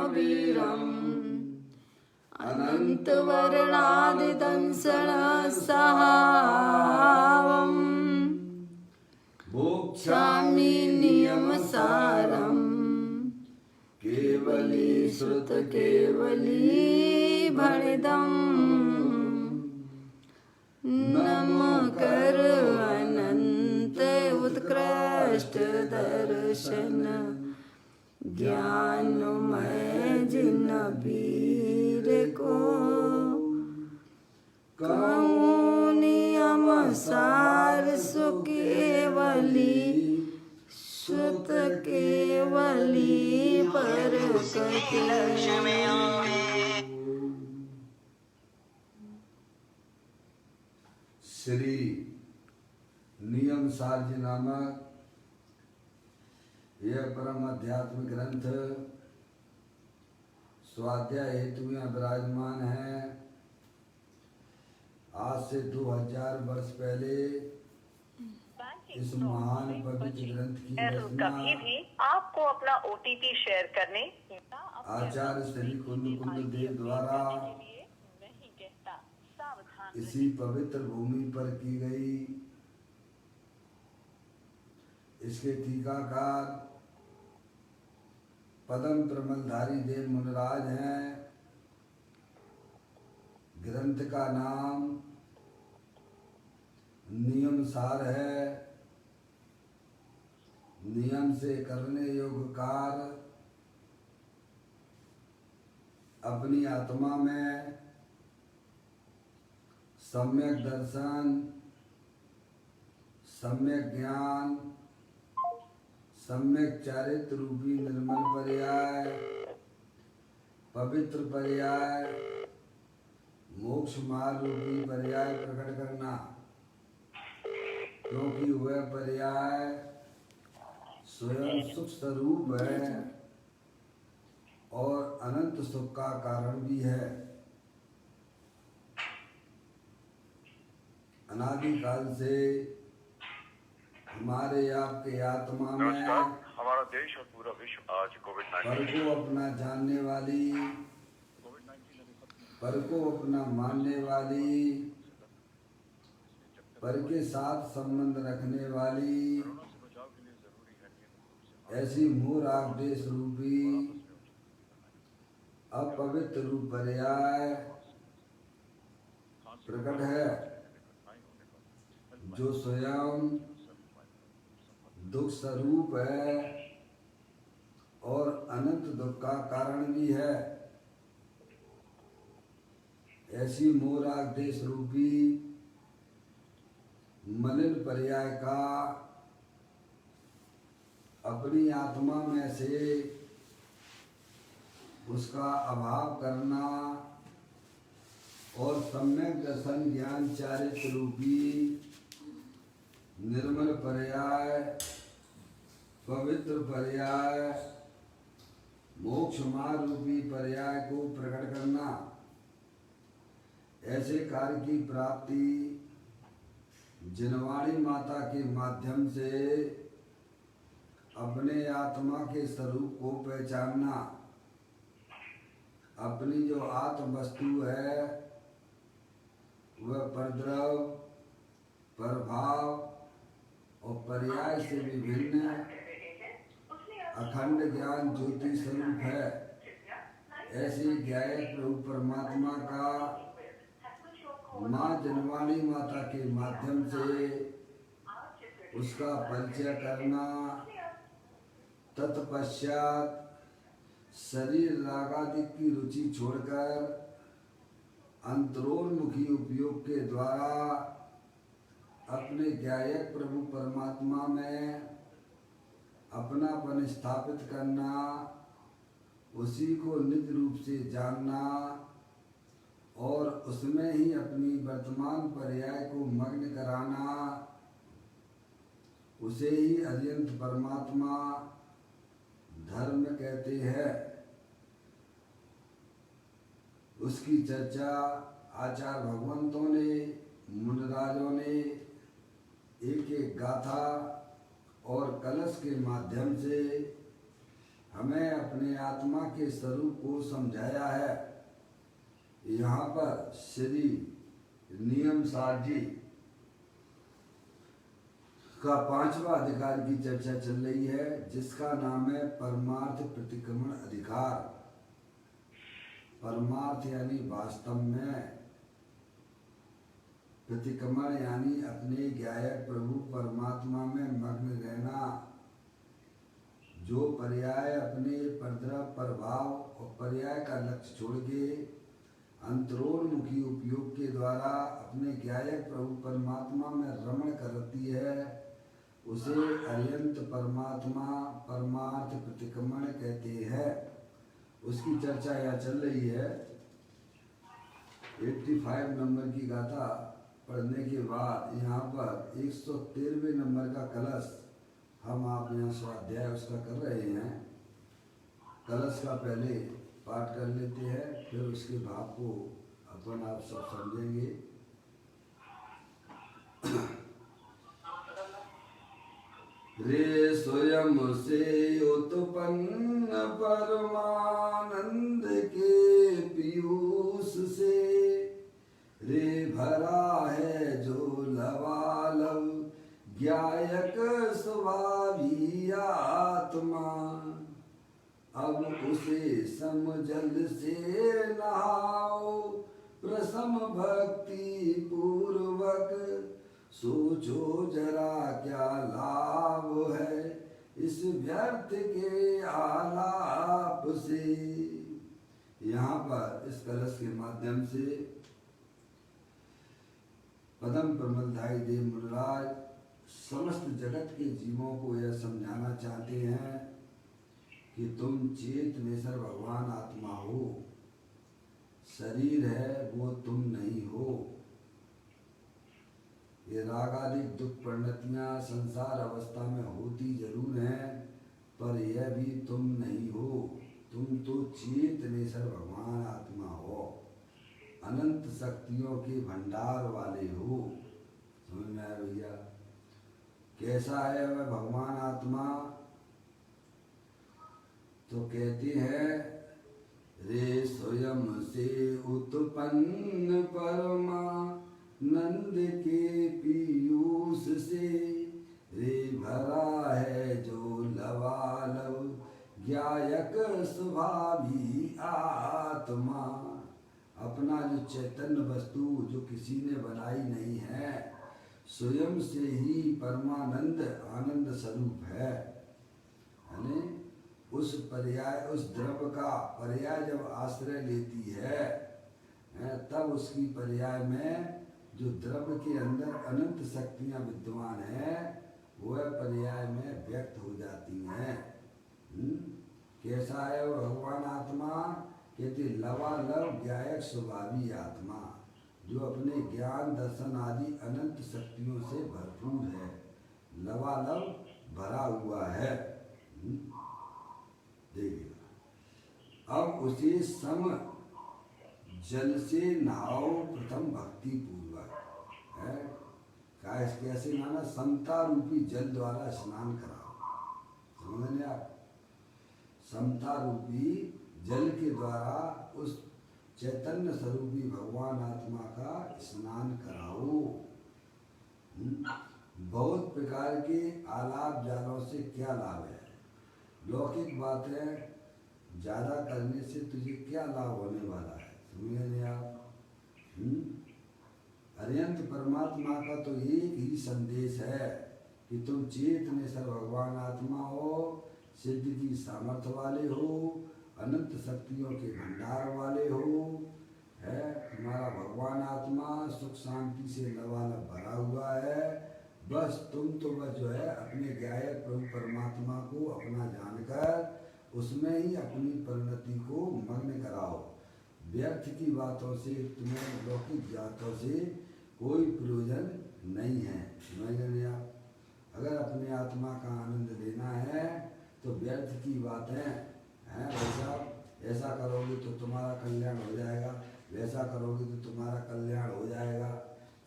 वीरम् अनन्तवर्णादिदंसनसहावम् भोक्ष्यामि नियमसारम् केवली श्रुत केवली भणिदम् नमकर अनंत उत्कृष्ट दर्शन ज्ञानमय जिन वीर को कहूँ नियम सार सुकेवली श्रुत केवली पर श्री नियम सारजी नामक यह परम आध्यात्मिक ग्रंथ स्वाध्याय हेतु यहाँ विराजमान है। आज से 2000 वर्ष पहले इस महान पवित्र ग्रंथ की रचना कभी भी आपको अपना OTP शेयर करने आचार्य श्री कुंद कुंद देव द्वारा इसी पवित्र भूमि पर की गई। इसके टीकाकार पदम प्रमलधारी देव मुनिराज हैं। ग्रंथ का नाम नियम सार है। नियम से करने योग्य कार्य अपनी आत्मा में सम्यक दर्शन, सम्यक ज्ञान, सम्यक चारित्र रूपी निर्मल पर्याय, पवित्र पर्याय, मोक्ष मार्ग रूपी पर्याय प्रकट करना, क्योंकि वह पर्याय स्वयं सुख स्वरूप है और अनंत सुख का कारण भी है। अनादिकाल से हमारे आपके आत्मा में हमारा देश और पूरा विश्व आज कोविड-19 पर को अपना जानने वाली, पर को अपना मानने वाली, पर के साथ संबंध रखने वाली ऐसी मूराग देश रूपी अपवित्र रूप पर्याय प्रकट है, जो स्वयं दुख स्वरूप है और अनंत दुख का कारण भी है। ऐसी मोराग देश रूपी मलिन पर्याय का अपनी आत्मा में से उसका अभाव करना और सम्यक दर्शन ज्ञान चारित्र रूपी निर्मल पर्याय, पवित्र पर्याय, मोक्ष मार्ग रूपी पर्याय को प्रकट करना, ऐसे कार्य की प्राप्ति जिनवाणी माता के माध्यम से अपने आत्मा के स्वरूप को पहचानना, अपनी जो आत्म वस्तु है वह परद्रव, प्रभाव और पर्याय से विभिन्न अखंड ज्ञान ज्योति स्वरूप है। ऐसी ज्ञायक प्रभु परमात्मा का माँ जनवाणी माता के माध्यम से उसका परिचय करना, तत्पश्चात शरीर रागादि की रुचि छोड़कर अंतरोन्मुखी उपयोग के द्वारा अपने ज्ञायक प्रभु परमात्मा में अपनापन स्थापित करना, उसी को निज रूप से जानना और उसमें ही अपनी वर्तमान पर्याय को मग्न कराना, उसे ही अत्यंत परमात्मा धर्म कहते हैं। उसकी चर्चा आचार्य भगवंतों ने, मुनिराजों ने एक एक गाथा और कलश के माध्यम से हमें अपने आत्मा के स्वरूप को समझाया है। यहाँ पर श्री नियम सार जी का 5वां अधिकार की चर्चा चल रही है, जिसका नाम है परमार्थ प्रतिक्रमण अधिकार। परमार्थ यानी वास्तव में, प्रतिक्रमण यानी अपने गायक प्रभु परमात्मा में मग्न रहना। जो पर्याय अपने परद्रव प्रभाव और पर्याय का लक्ष्य छोड़ के अंतरोन्मुखी उपयोग के द्वारा अपने गायक प्रभु परमात्मा में रमण करती है, उसे अरियंत परमात्मा परमार्थ प्रतिक्रमण कहते हैं। उसकी चर्चा यहाँ चल रही है। 85 नंबर की गाथा पढ़ने के बाद यहाँ पर 113वें नंबर का कलश हम आप यहाँ स्वाध्याय उसका कर रहे हैं। कलश का पहले पाठ कर लेते हैं, फिर उसके भाव को अपन आप सब समझेंगे। रे स्वयं से उत्पन्न परमानंद के पीयूष से, रे भरा है जो लवालव ज्ञायक स्वभावी आत्मा। अब उसे समजल से नहाओ प्रसम भक्ति पूर्वक, सोचो जरा क्या लाभ है इस व्यर्थ के आलाप से। यहाँ पर इस कलश के माध्यम से पदम प्रमलधारी देव मुनिराज समस्त जगत के जीवों को यह समझाना चाहते हैं कि तुम चेत नेसर भगवान आत्मा हो। शरीर है वो तुम नहीं हो। ये रागादिक दुख परिणतियाँ संसार अवस्था में होती जरूर हैं, पर यह भी तुम नहीं हो। तुम तो चेत नेसर भगवान आत्मा हो, अनंत शक्तियों के भंडार वाले हो। समझ में आया भैया? कैसा है वह भगवान आत्मा? तो कहते हैं, रे स्वयं से उत्पन्न परमानंद के पीयूष से, रे भरा है जो लवालव ज्ञायक स्वभावी आत्मा। अपना जो चैतन्य वस्तु जो किसी ने बनाई नहीं है, स्वयं से ही परमानंद आनंद स्वरूप है। यानी उस पर्याय, उस द्रव्य का पर्याय जब आश्रय लेती है, तब उसकी पर्याय में जो द्रव्य के अंदर अनंत शक्तियां विद्यमान हैं, वह पर्याय में व्यक्त हो जाती हैं। कैसा है वह भगवान आत्मा? कहते लवालव ज्ञायक स्वभावी आत्मा, जो अपने ज्ञान दर्शन आदि अनंत शक्तियों से भरपूर है, लवालव भरा हुआ है। देखिए, अब उसे सम जल से नहाओ प्रथम भक्ति पूर्वक है। कैसे नहाना? समता रूपी जल द्वारा स्नान कराओ। समझ आप? समता रूपी जल के द्वारा उस चैतन्य स्वरूपी भगवान आत्मा का स्नान कराओ। बहुत प्रकार के आलाप जालों से क्या लाभ है? लौकिक बातें ज्यादा करने से तुझे क्या लाभ होने वाला है? समझे नहीं आप? अरियंत परमात्मा का तो एक ही संदेश है कि तुम चेत नेसर भगवान आत्मा हो, सिद्धि की सामर्थ्य वाले हो, अनंत शक्तियों के भंडार वाले हो। है तुम्हारा भगवान आत्मा सुख शांति से लबालब भरा हुआ है। बस तुम तो बस जो है अपने गायक प्रभु परमात्मा को अपना जानकर उसमें ही अपनी परिणति को मग्न कराओ। व्यर्थ की बातों से, तुम्हें लौकिक बातों से कोई प्रयोजन नहीं है। समझ आप? अगर अपने आत्मा का आनंद लेना है तो व्यर्थ की बातें हैं, ऐसा करोगे तो तुम्हारा कल्याण हो जाएगा, वैसा करोगे तो तुम्हारा कल्याण हो जाएगा।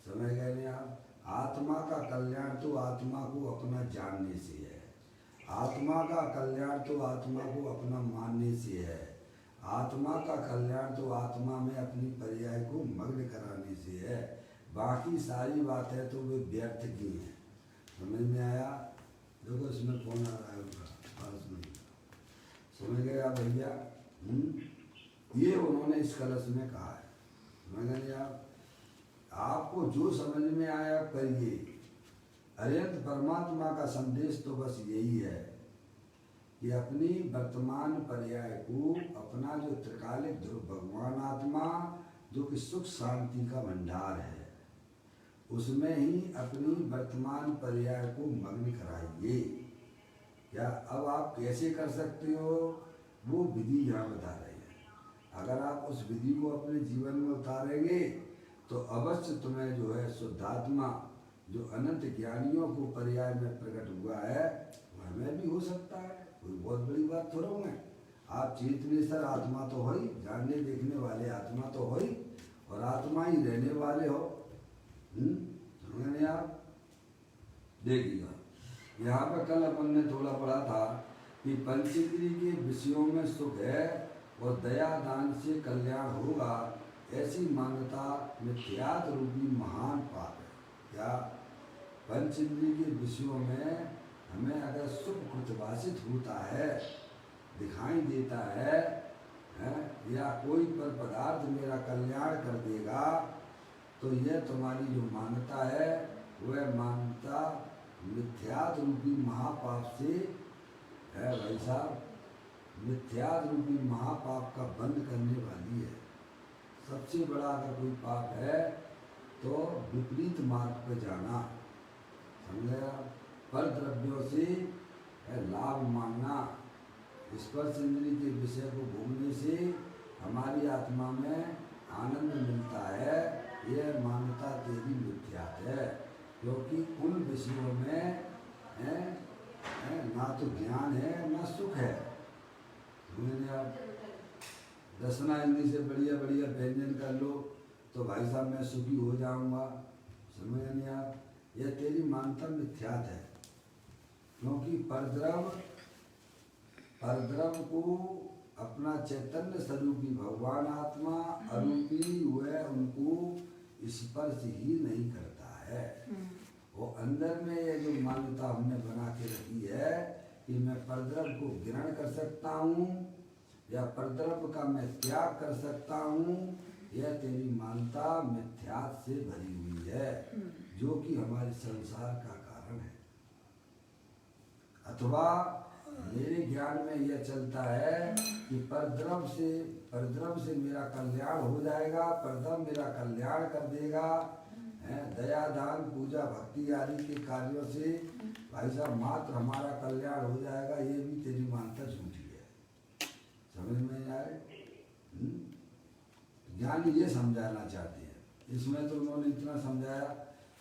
समझ गए नहीं आप? आत्मा का कल्याण तो आत्मा को अपना जानने से है। आत्मा का कल्याण तो आत्मा को अपना मानने से है। आत्मा का कल्याण तो आत्मा में अपनी पर्याय को मग्न कराने से है। बाकी सारी बातें तो वे व्यर्थ की हैं। समझ में आया? देखो इसमें फोन आ रहा है उनका, पास में समझ गया भैया? ये उन्होंने इस कलश में कहा है। समझ गए आप? आपको जो समझ में आया करिए। अरिहंत परमात्मा का संदेश तो बस यही है कि अपनी वर्तमान पर्याय को, अपना जो त्रिकालिक ध्रुव भगवान आत्मा जो कि सुख शांति का भंडार है, उसमें ही अपनी वर्तमान पर्याय को मग्न कराइए। क्या अब आप कैसे कर सकते हो, वो विधि यहाँ बता रहे हैं। अगर आप उस विधि को अपने जीवन में उतारेंगे तो अवश्य तुम्हें जो है शुद्धात्मा, जो अनंत ज्ञानियों को पर्याय में प्रकट हुआ है, वह हमें भी हो सकता है। कोई बहुत बड़ी बात थोड़ा है। आप चेतनेश्वर आत्मा तो हो ही, जानने देखने वाले आत्मा तो हो ही, और आत्मा ही रहने वाले हो। समझे आप? देखिएगा यहाँ पर कल अपन ने थोड़ा पढ़ा था कि पंचेंद्रिय के विषयों में सुख है और दया दान से कल्याण होगा, ऐसी मान्यता मिथ्यात्व रूपी महान पाप है। क्या पंचेंद्रिय के विषयों में हमें अगर सुख प्रतिभाषित होता है, दिखाई देता है, या कोई पर पदार्थ मेरा कल्याण कर देगा, तो यह तुम्हारी जो मान्यता है वह मान्यता मिथ्यात्व रूपी महापाप से है भाई साहब। मिथ्यात्व रूपी महापाप का बंद करने वाली है। सबसे बड़ा अगर कोई पाप है तो विपरीत मार्ग पर जाना, समझे? पर द्रव्यों से लाभ मांगना, स्पर्श इंद्रिय के विषय को भोगने से हमारी आत्मा में आनंद मिलता है, यह मान्यता तेरी मिथ्या है। क्योंकि उन विषयों में ना तो ज्ञान है ना सुख है। समझे आप? रसना इंद्री से बढ़िया बढ़िया व्यंजन कर लो तो भाई साहब मैं सुखी हो जाऊंगा। समझ नहीं आप? यह तेरी मान्यता मिथ्यात है। क्योंकि परद्रव को अपना चैतन्य स्वरूपी भगवान आत्मा अरूपी वह उनको स्पर्श ही नहीं करता है। वो अंदर में ये जो मान्यता हमने बना के रखी है कि मैं परद्रव को ग्रहण कर सकता हूँ या परद्रव का मैं त्याग कर सकता हूँ, यह तेरी मान्यता मिथ्यात से भरी हुई है, जो कि हमारे संसार का कारण है। अथवा मेरे ज्ञान में यह चलता है कि परद्रव से मेरा कल्याण हो जाएगा, परद्रव मेरा कल्याण कर देगा, दया दान पूजा भक्ति आदि के कार्यों से भाई साहब मात्र हमारा कल्याण हो जाएगा। ये भी तेरी मान्यता झूठी है। समझ में आए? ज्ञानी ये समझाना चाहते हैं। इसमें तो उन्होंने इतना समझाया।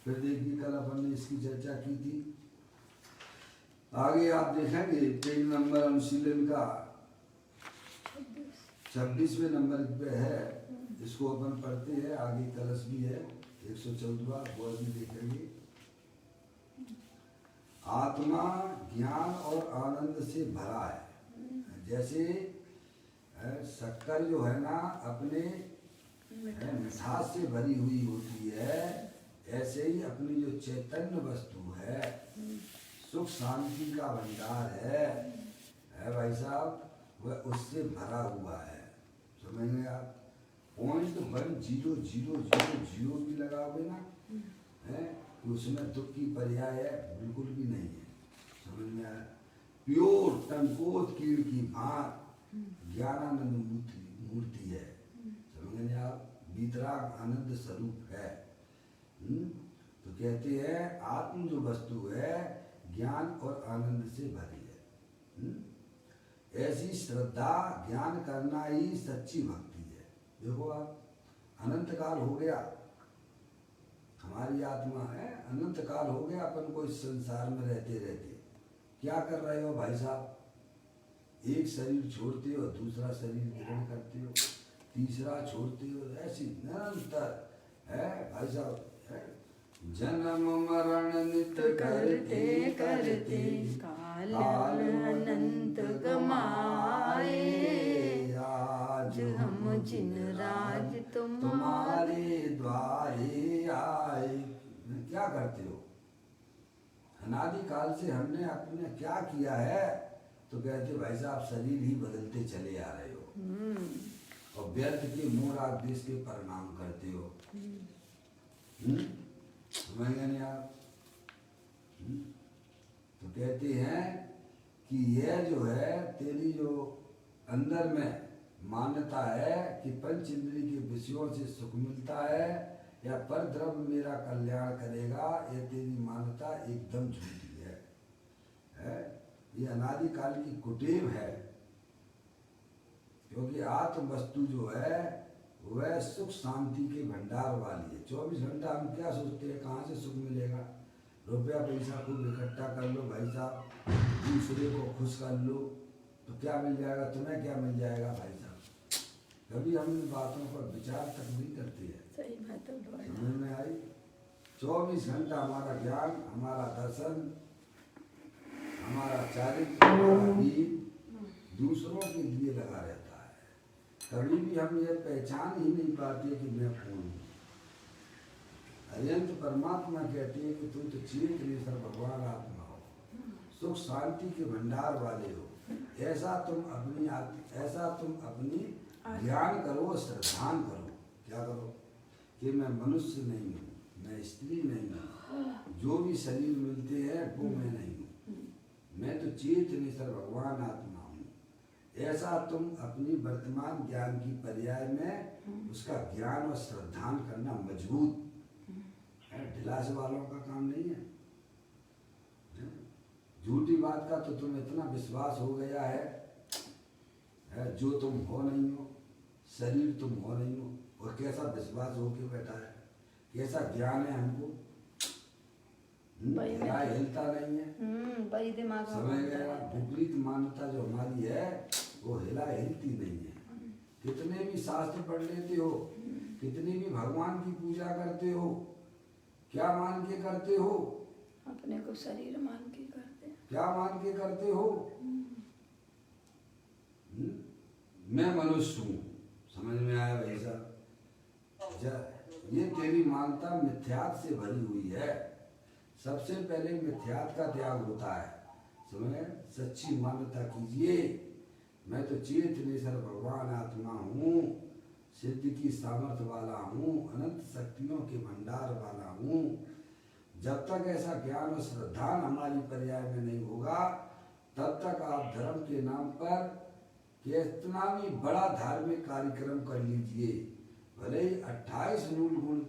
फिर देखिए कल अपन ने इसकी चर्चा की थी। आगे आप देखेंगे पेज नंबर अनुशीलन का 26वें नंबर पे है। इसको अपन पढ़ते हैं। आगे कलश भी है 114वां, वो भी देखेंगे। आत्मा ज्ञान और आनंद से भरा है। जैसे शक्कर जो है ना अपने मिठास से भरी हुई होती है, ऐसे ही अपनी जो चैतन्य वस्तु है, सुख शांति का भंडार है भाई साहब, वह उससे भरा हुआ है। समझ गए आप? 0.1000 भी लगाओगे ना है तो उसमें दुख की पर्याय है बिल्कुल भी नहीं है। समझ में आया? प्योर टंकोत कीड़ की भांत ज्ञानानंद मूर्ति है। समझ आप? वितराग आनंद स्वरूप है। तो कहते हैं आत्म जो वस्तु है ज्ञान और आनंद से भरी है। ऐसी श्रद्धा ज्ञान करना ही सच्ची भक्ति है। देखो आप, अनंत काल हो गया, हमारी आत्मा है, अनंत काल हो गया अपन को इस संसार में रहते रहते। क्या कर रहे हो भाई साहब? एक शरीर छोड़ते हो, दूसरा शरीर ग्रहण करते हो, तीसरा छोड़ते हो, ऐसी निरंतर है भाई साहब है। जन्म मरण नित करते करते काल अनंत गमाए, आज हम जिन राज तुम्हारे तुम्हारे द्वारे आए। क्या करते हो? अनादि काल से हमने अपने क्या किया है? तो कहते भाई साहब शरीर ही बदलते चले आ रहे हो और व्यर्थ के मोह देश के परिणाम करते हो। समझ गए नहीं आप? तो कहते हैं कि यह जो है तेरी जो अंदर में मान्यता है कि पंच इंद्रिय के विषयों से सुख मिलता है या पर द्रव्य मेरा कल्याण करेगा, यह तेरी मान्यता एकदम झूठी है? ये अनादि काल की कुटेव है। क्योंकि आत्म वस्तु जो है वह सुख शांति के भंडार वाली है। 24 घंटा हम क्या सोचते हैं कहाँ से सुख मिलेगा? रुपया पैसा खूब इकट्ठा कर लो भाई साहब, दूसरे को खुश कर लो, तो क्या मिल जाएगा? तुम्हें क्या मिल जाएगा भाई साहब? कभी हम इन बातों पर विचार तक नहीं करते हैं। सही बात है। समझ में आई? 24 घंटा हमारा ज्ञान, हमारा दर्शन, हमारा चारित्र, हमारा दीन दूसरों के लिए लगा रहता है। कभी भी हम ये पहचान ही नहीं पाते कि मैं कौन हूँ। अरिहंत परमात्मा कहते हैं कि तुम तो चेतनेश्वर भगवान आत्मा हो, सुख शांति के भंडार वाले हो। ऐसा तुम अपनी ज्ञान करो, श्रद्धान करो। क्या करो? कि मैं मनुष्य नहीं हूँ, मैं स्त्री नहीं हूँ, जो भी शरीर मिलते हैं वो मैं नहीं हूँ, मैं तो चेतनेश्वर भगवान आत्मा हूँ। ऐसा तुम अपनी वर्तमान ज्ञान की पर्याय में उसका ज्ञान और श्रद्धान करना मजबूत ढिलास वालों का काम नहीं है। झूठी बात का तो तुम इतना विश्वास हो गया है जो तुम हो नहीं हो, शरीर तुम हो नहीं हो, और कैसा विश्वास हो के बैठा है, कैसा ज्ञान है हमको, हिलता नहीं है। दिमाग समझ गया? विपरीत मान्यता जो हमारी है वो हिलती नहीं है। कितने भी शास्त्र पढ़ लेते हो, कितनी भी भगवान की पूजा करते हो, क्या मान के करते हो? अपने को शरीर मान के करते हैं। क्या मान के करते हो? मैं मनुष्य हूँ। समझ में आया भाई साहब? ये तेरी मानता मिथ्यात से भरी हुई है। सबसे पहले मिथ्यात का त्याग होता है। समझे? सच्ची मान्यता कीजिए, मैं तो चेतनेश्वर भगवान आत्मा हूँ, सिद्धि की सामर्थ्य वाला हूँ, अनंत शक्तियों के भंडार वाला हूँ। जब तक ऐसा ज्ञान और श्रद्धान हमारी पर्याय में नहीं होगा, तब तक आप धर्म के नाम पर कितना भी बड़ा धार्मिक कार्यक्रम कर लीजिए, भले ही 28 मूल गुण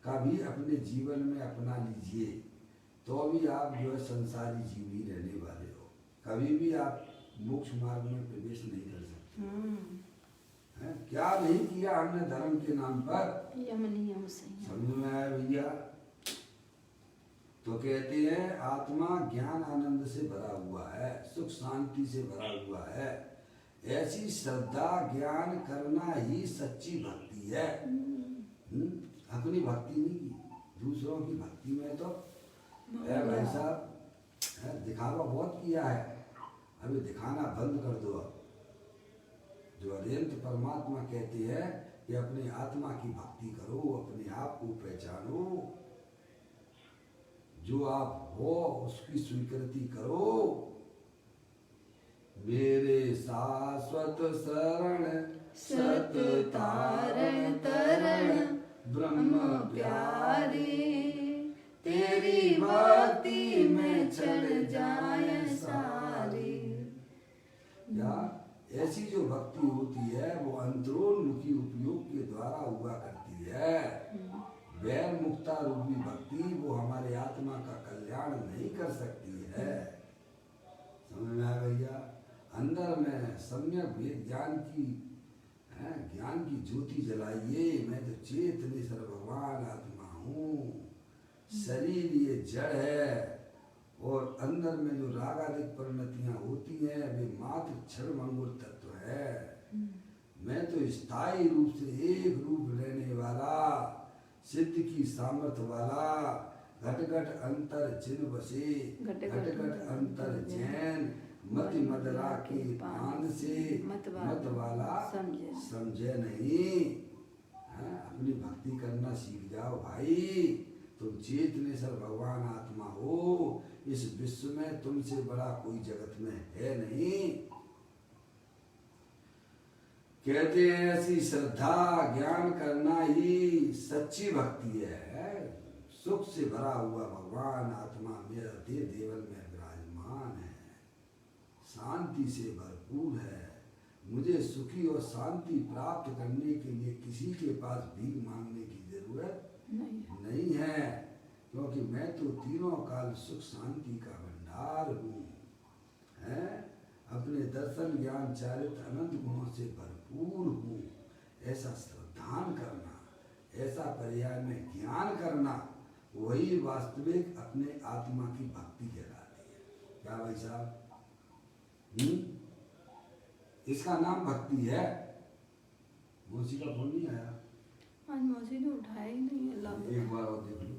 का भी अपने जीवन में अपना लीजिए, तो भी आप जो है संसारी जीव ही रहने वाले हो। कभी भी आप मोक्ष मार्ग में प्रवेश नहीं कर सकते। क्या नहीं किया हमने धर्म के नाम पर? यम नियम सही। समझ में आया भैया? तो कहते हैं आत्मा ज्ञान आनंद से भरा हुआ है, सुख शांति से भरा हुआ है। ऐसी श्रद्धा ज्ञान करना ही सच्ची भक्ति है। अपनी भक्ति नहीं की, दूसरों की भक्ति में तो भाई साहब दिखावा बहुत किया है। अभी दिखाना बंद कर दो। जो अरिहंत परमात्मा कहते हैं कि अपनी आत्मा की भक्ति करो, अपने आप को पहचानो, जो आप हो उसकी स्वीकृति करो। मेरे शाश्वत शरण सत तारण तरण ब्रह्म प्यारे, तेरी भक्ति में चढ़ जाए सारे। या ऐसी जो भक्ति होती है वो अंतरोन्मुखी उपयोग के द्वारा हुआ करती है। वैर मुक्ता रूपी भक्ति वो हमारे आत्मा का कल्याण नहीं कर सकती है। समझ में आया भैया? अंदर में सम्यक ज्ञान की ज्योति जलाइए। मैं तो चेतनेश्वर भगवान आत्मा हूँ, शरीर ये जड़ है, और अंदर में जो रागादिक परिणतियां होती हैं वे मात्र क्षण मंगुल तत्व है। मैं तो स्थायी रूप से एक रूप रहने वाला सिद्ध की सामर्थ वाला, घट घट अंतर जिन बसे, घट घट अंतर जैन, मति मदरा के पान से मत वाला समझे नहीं। अपनी भक्ति करना सीख जाओ भाई। तुम चेतनेश्वर भगवान आत्मा हो। इस विश्व में तुमसे बड़ा कोई जगत में है नहीं। कहते हैं ऐसी श्रद्धा ज्ञान करना ही सच्ची भक्ति है। सुख से भरा हुआ भगवान आत्मा मेरा देह देवल में विराजमान है, शांति से भरपूर है। मुझे सुखी और शांति प्राप्त करने के लिए किसी के पास भीख मांगने की जरूरत नहीं है, क्योंकि मैं तो तीनों काल सुख शांति का भंडार हूँ। अपने दर्शन ज्ञान चारित्र अनंत गुणों से भरपूर हूँ। ऐसा श्रद्धान करना, ऐसा पर्याय में ज्ञान करना, वही वास्तविक अपने आत्मा की भक्ति कहलाती है। क्या भाई साहब? इसका नाम भक्ति है। मौसी का फोन नहीं आया आज? मौसी ने उठाया ही नहीं है। एक बार और देख लो,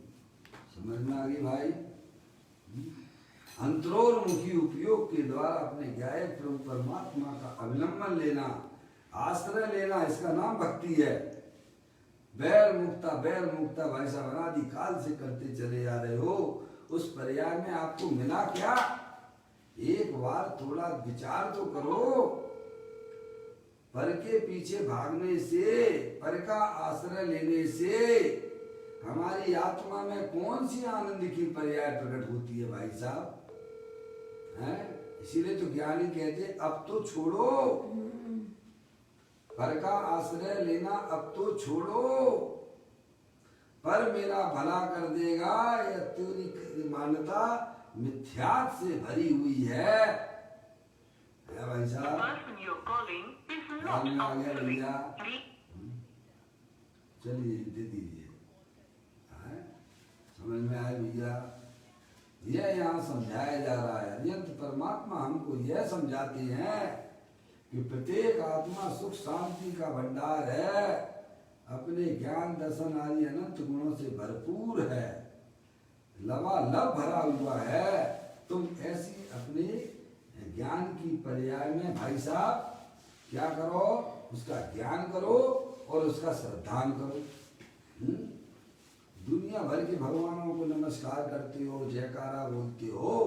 समझ में आ गई भाई। अंतरोन्मुखी उपयोग के द्वारा अपने गायक प्रभु परमात्मा का अवलंबन लेना, आश्रय लेना, इसका नाम भक्ति है। बैर मुक्ता भाई साहब अनादि काल से करते चले जा रहे हो। उस पर्याय में आपको मिला क्या? एक बार थोड़ा विचार तो करो। पर के पीछे भागने से, पर का आश्रय लेने से हमारी आत्मा में कौन सी आनंद की पर्याय प्रकट होती है भाई साहब? इसीलिए तो ज्ञानी कहते अब तो छोड़ो, पर का आश्रय लेना अब तो छोड़ो। पर मेरा भला कर देगा, यह तेरी मान्यता मिथ्यात से भरी हुई है भाई साहब। भैया चलिए दे दीजिए। समझ में आए भैया? यह यहाँ समझाया जा रहा है। अनंत परमात्मा हमको यह समझाते हैं कि प्रत्येक आत्मा सुख शांति का भंडार है, अपने ज्ञान दर्शन आदि अनंत गुणों से भरपूर है, लबालब भरा हुआ है। तुम ऐसी अपने ज्ञान की पर्याय में भाई साहब क्या करो? उसका ज्ञान करो और उसका श्रद्धान करो। दुनिया भर के भगवानों को नमस्कार करते हो, जयकारा बोलते हो,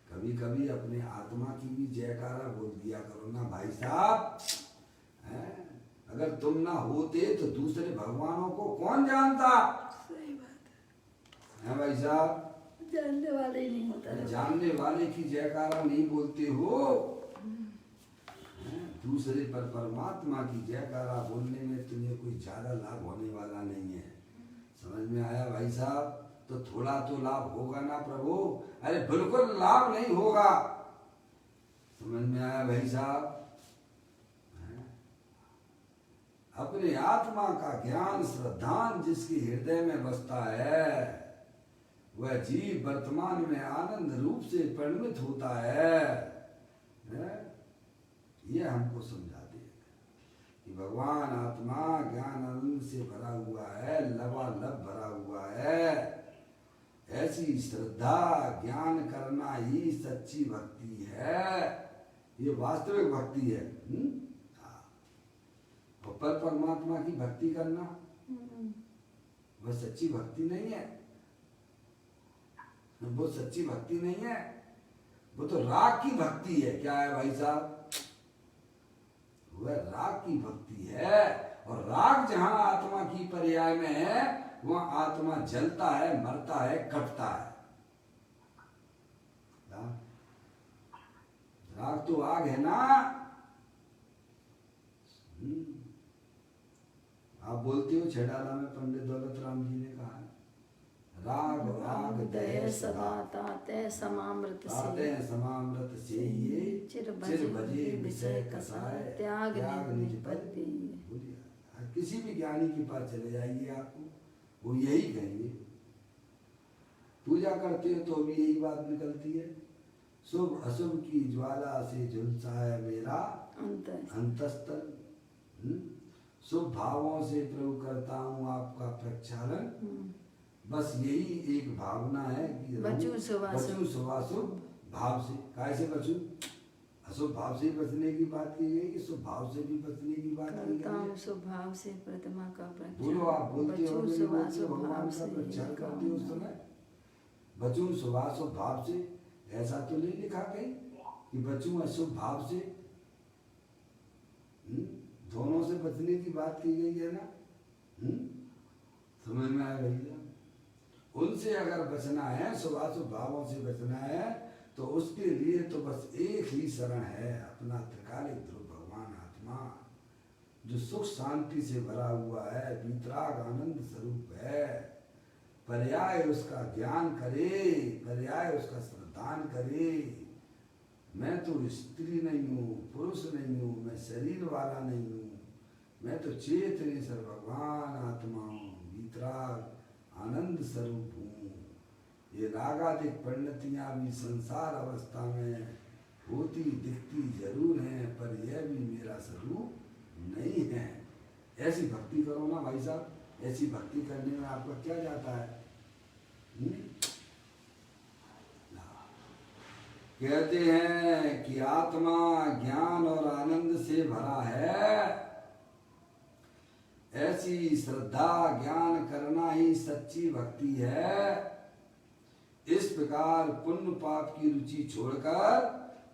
कभी कभी अपने आत्मा की भी जयकारा बोल दिया करो ना भाई साहब। अगर तुम ना होते तो दूसरे भगवानों को कौन जानता? सही बात है भाई साहब। जानने वाले ही नहीं होता। जानने वाले की जयकारा नहीं बोलते हो। दूसरे पर परमात्मा की जयकारा बोलने में तुम्हें कोई ज्यादा लाभ होने वाला नहीं है। समझ में आया भाई साहब? तो थोड़ा तो लाभ होगा ना प्रभु? अरे बिल्कुल लाभ नहीं होगा। समझ में आया भाई साहब? अपने आत्मा का ज्ञान श्रद्धान जिसके हृदय में बसता है, वह जीव वर्तमान में आनंद रूप से परिणित होता है। यह हमको समझाते हैं कि भगवान आत्मा ज्ञान आनंद से भरा हुआ है, लबालब भरा हुआ है। ऐसी श्रद्धा ज्ञान करना ही सच्ची भक्ति है। ये वास्तविक भक्ति है। और पर परमात्मा की भक्ति करना वह सच्ची भक्ति नहीं है। वो सच्ची भक्ति नहीं है, वो तो राग की भक्ति है। क्या है भाई साहब? वह राग की भक्ति है। और राग जहां आत्मा की पर्याय में है, वहां आत्मा जलता है, मरता है, कटता है। राग तो आग है ना। आप बोलते हो छेड़ाला में पंडित दौलत राम जी ने कहा है, राग राग दय सदा ताते समामृत से ये चिर भजे विषय कसाय त्याग निज पद दीजिए। किसी भी ज्ञानी के पास चले जाइए, आपको वो यही कहेंगे। पूजा करते हो तो भी यही बात निकलती है, शुभ अशुभ की ज्वाला से झुलसा है मेरा अंतस्तल। शुभ भावों से प्रभु करता हूँ आपका प्रक्षालन। बस यही एक भावना है कि बचूं शुभाशुभ। बचूं शुभाशुभ भाव से। कैसे बचूं? अशुभ भाव से बचने की बात की गई कि शुभ भाव से भी बचने की बात की गई करता है। हूँ शुभ भाव से प्रतिमा का प्रक्षालन। बोलो, आप बोलते हो, बचूं मेरे शुभ बोलते हो, अशुभ भगवान भाव का से प्रचार ये करते हो उस कामना। समय। बचूं शुभाशुभ भाव से, ऐसा तो नहीं लिखा कहीं कि बचूं अशुभ भाव से। दोनों से बचने की बात की गई है ना। समझ में आया भैया? उनसे अगर बचना है, शुभाशुभ भावों से बचना है, तो उसके लिए तो बस एक ही शरण है, अपना त्रिकालिक ध्रुव भगवान आत्मा, जो सुख शांति से भरा हुआ है, वीतराग आनंद स्वरूप है। पर्याय उसका ज्ञान करे, पर्याय उसका श्रद्धान करे। मैं तो स्त्री नहीं हूँ, पुरुष नहीं हूँ, मैं शरीर वाला नहीं हूँ, मैं तो चेतनेश्वर भगवान आत्मा हूँ, वीतराग आनंद स्वरूप हूँ। ये रागादिक परिणतियाँ भी संसार अवस्था में होती दिखती जरूर हैं, पर यह भी मेरा स्वरूप नहीं है। ऐसी भक्ति करो ना भाई साहब। ऐसी भक्ति करने में आपका क्या जाता है? कहते हैं कि आत्मा ज्ञान और आनंद से भरा है। ऐसी श्रद्धा ज्ञान करना ही सच्ची भक्ति है। इस प्रकार पुण्य पाप की रुचि छोड़कर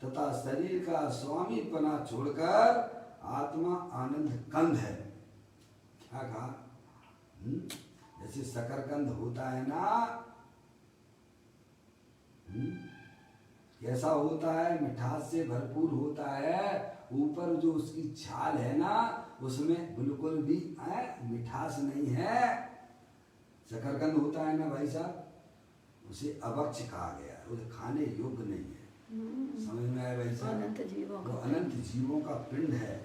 तथा शरीर का स्वामीपना छोड़कर आत्मा आनंद कंद है। क्या कहा? जैसे शकरकंद होता है ना, कैसा होता है? मिठास से भरपूर होता है। ऊपर जो उसकी छाल है ना, उसमें बिल्कुल भी मिठास नहीं है। शकरकंद होता है ना भाई साहब, उसे अभक्ष कहा गया, उसे खाने योग्य नहीं है। समझ में आया भाई साहब? अनंत जीवों वो का अनंत जीवों का पिंड है।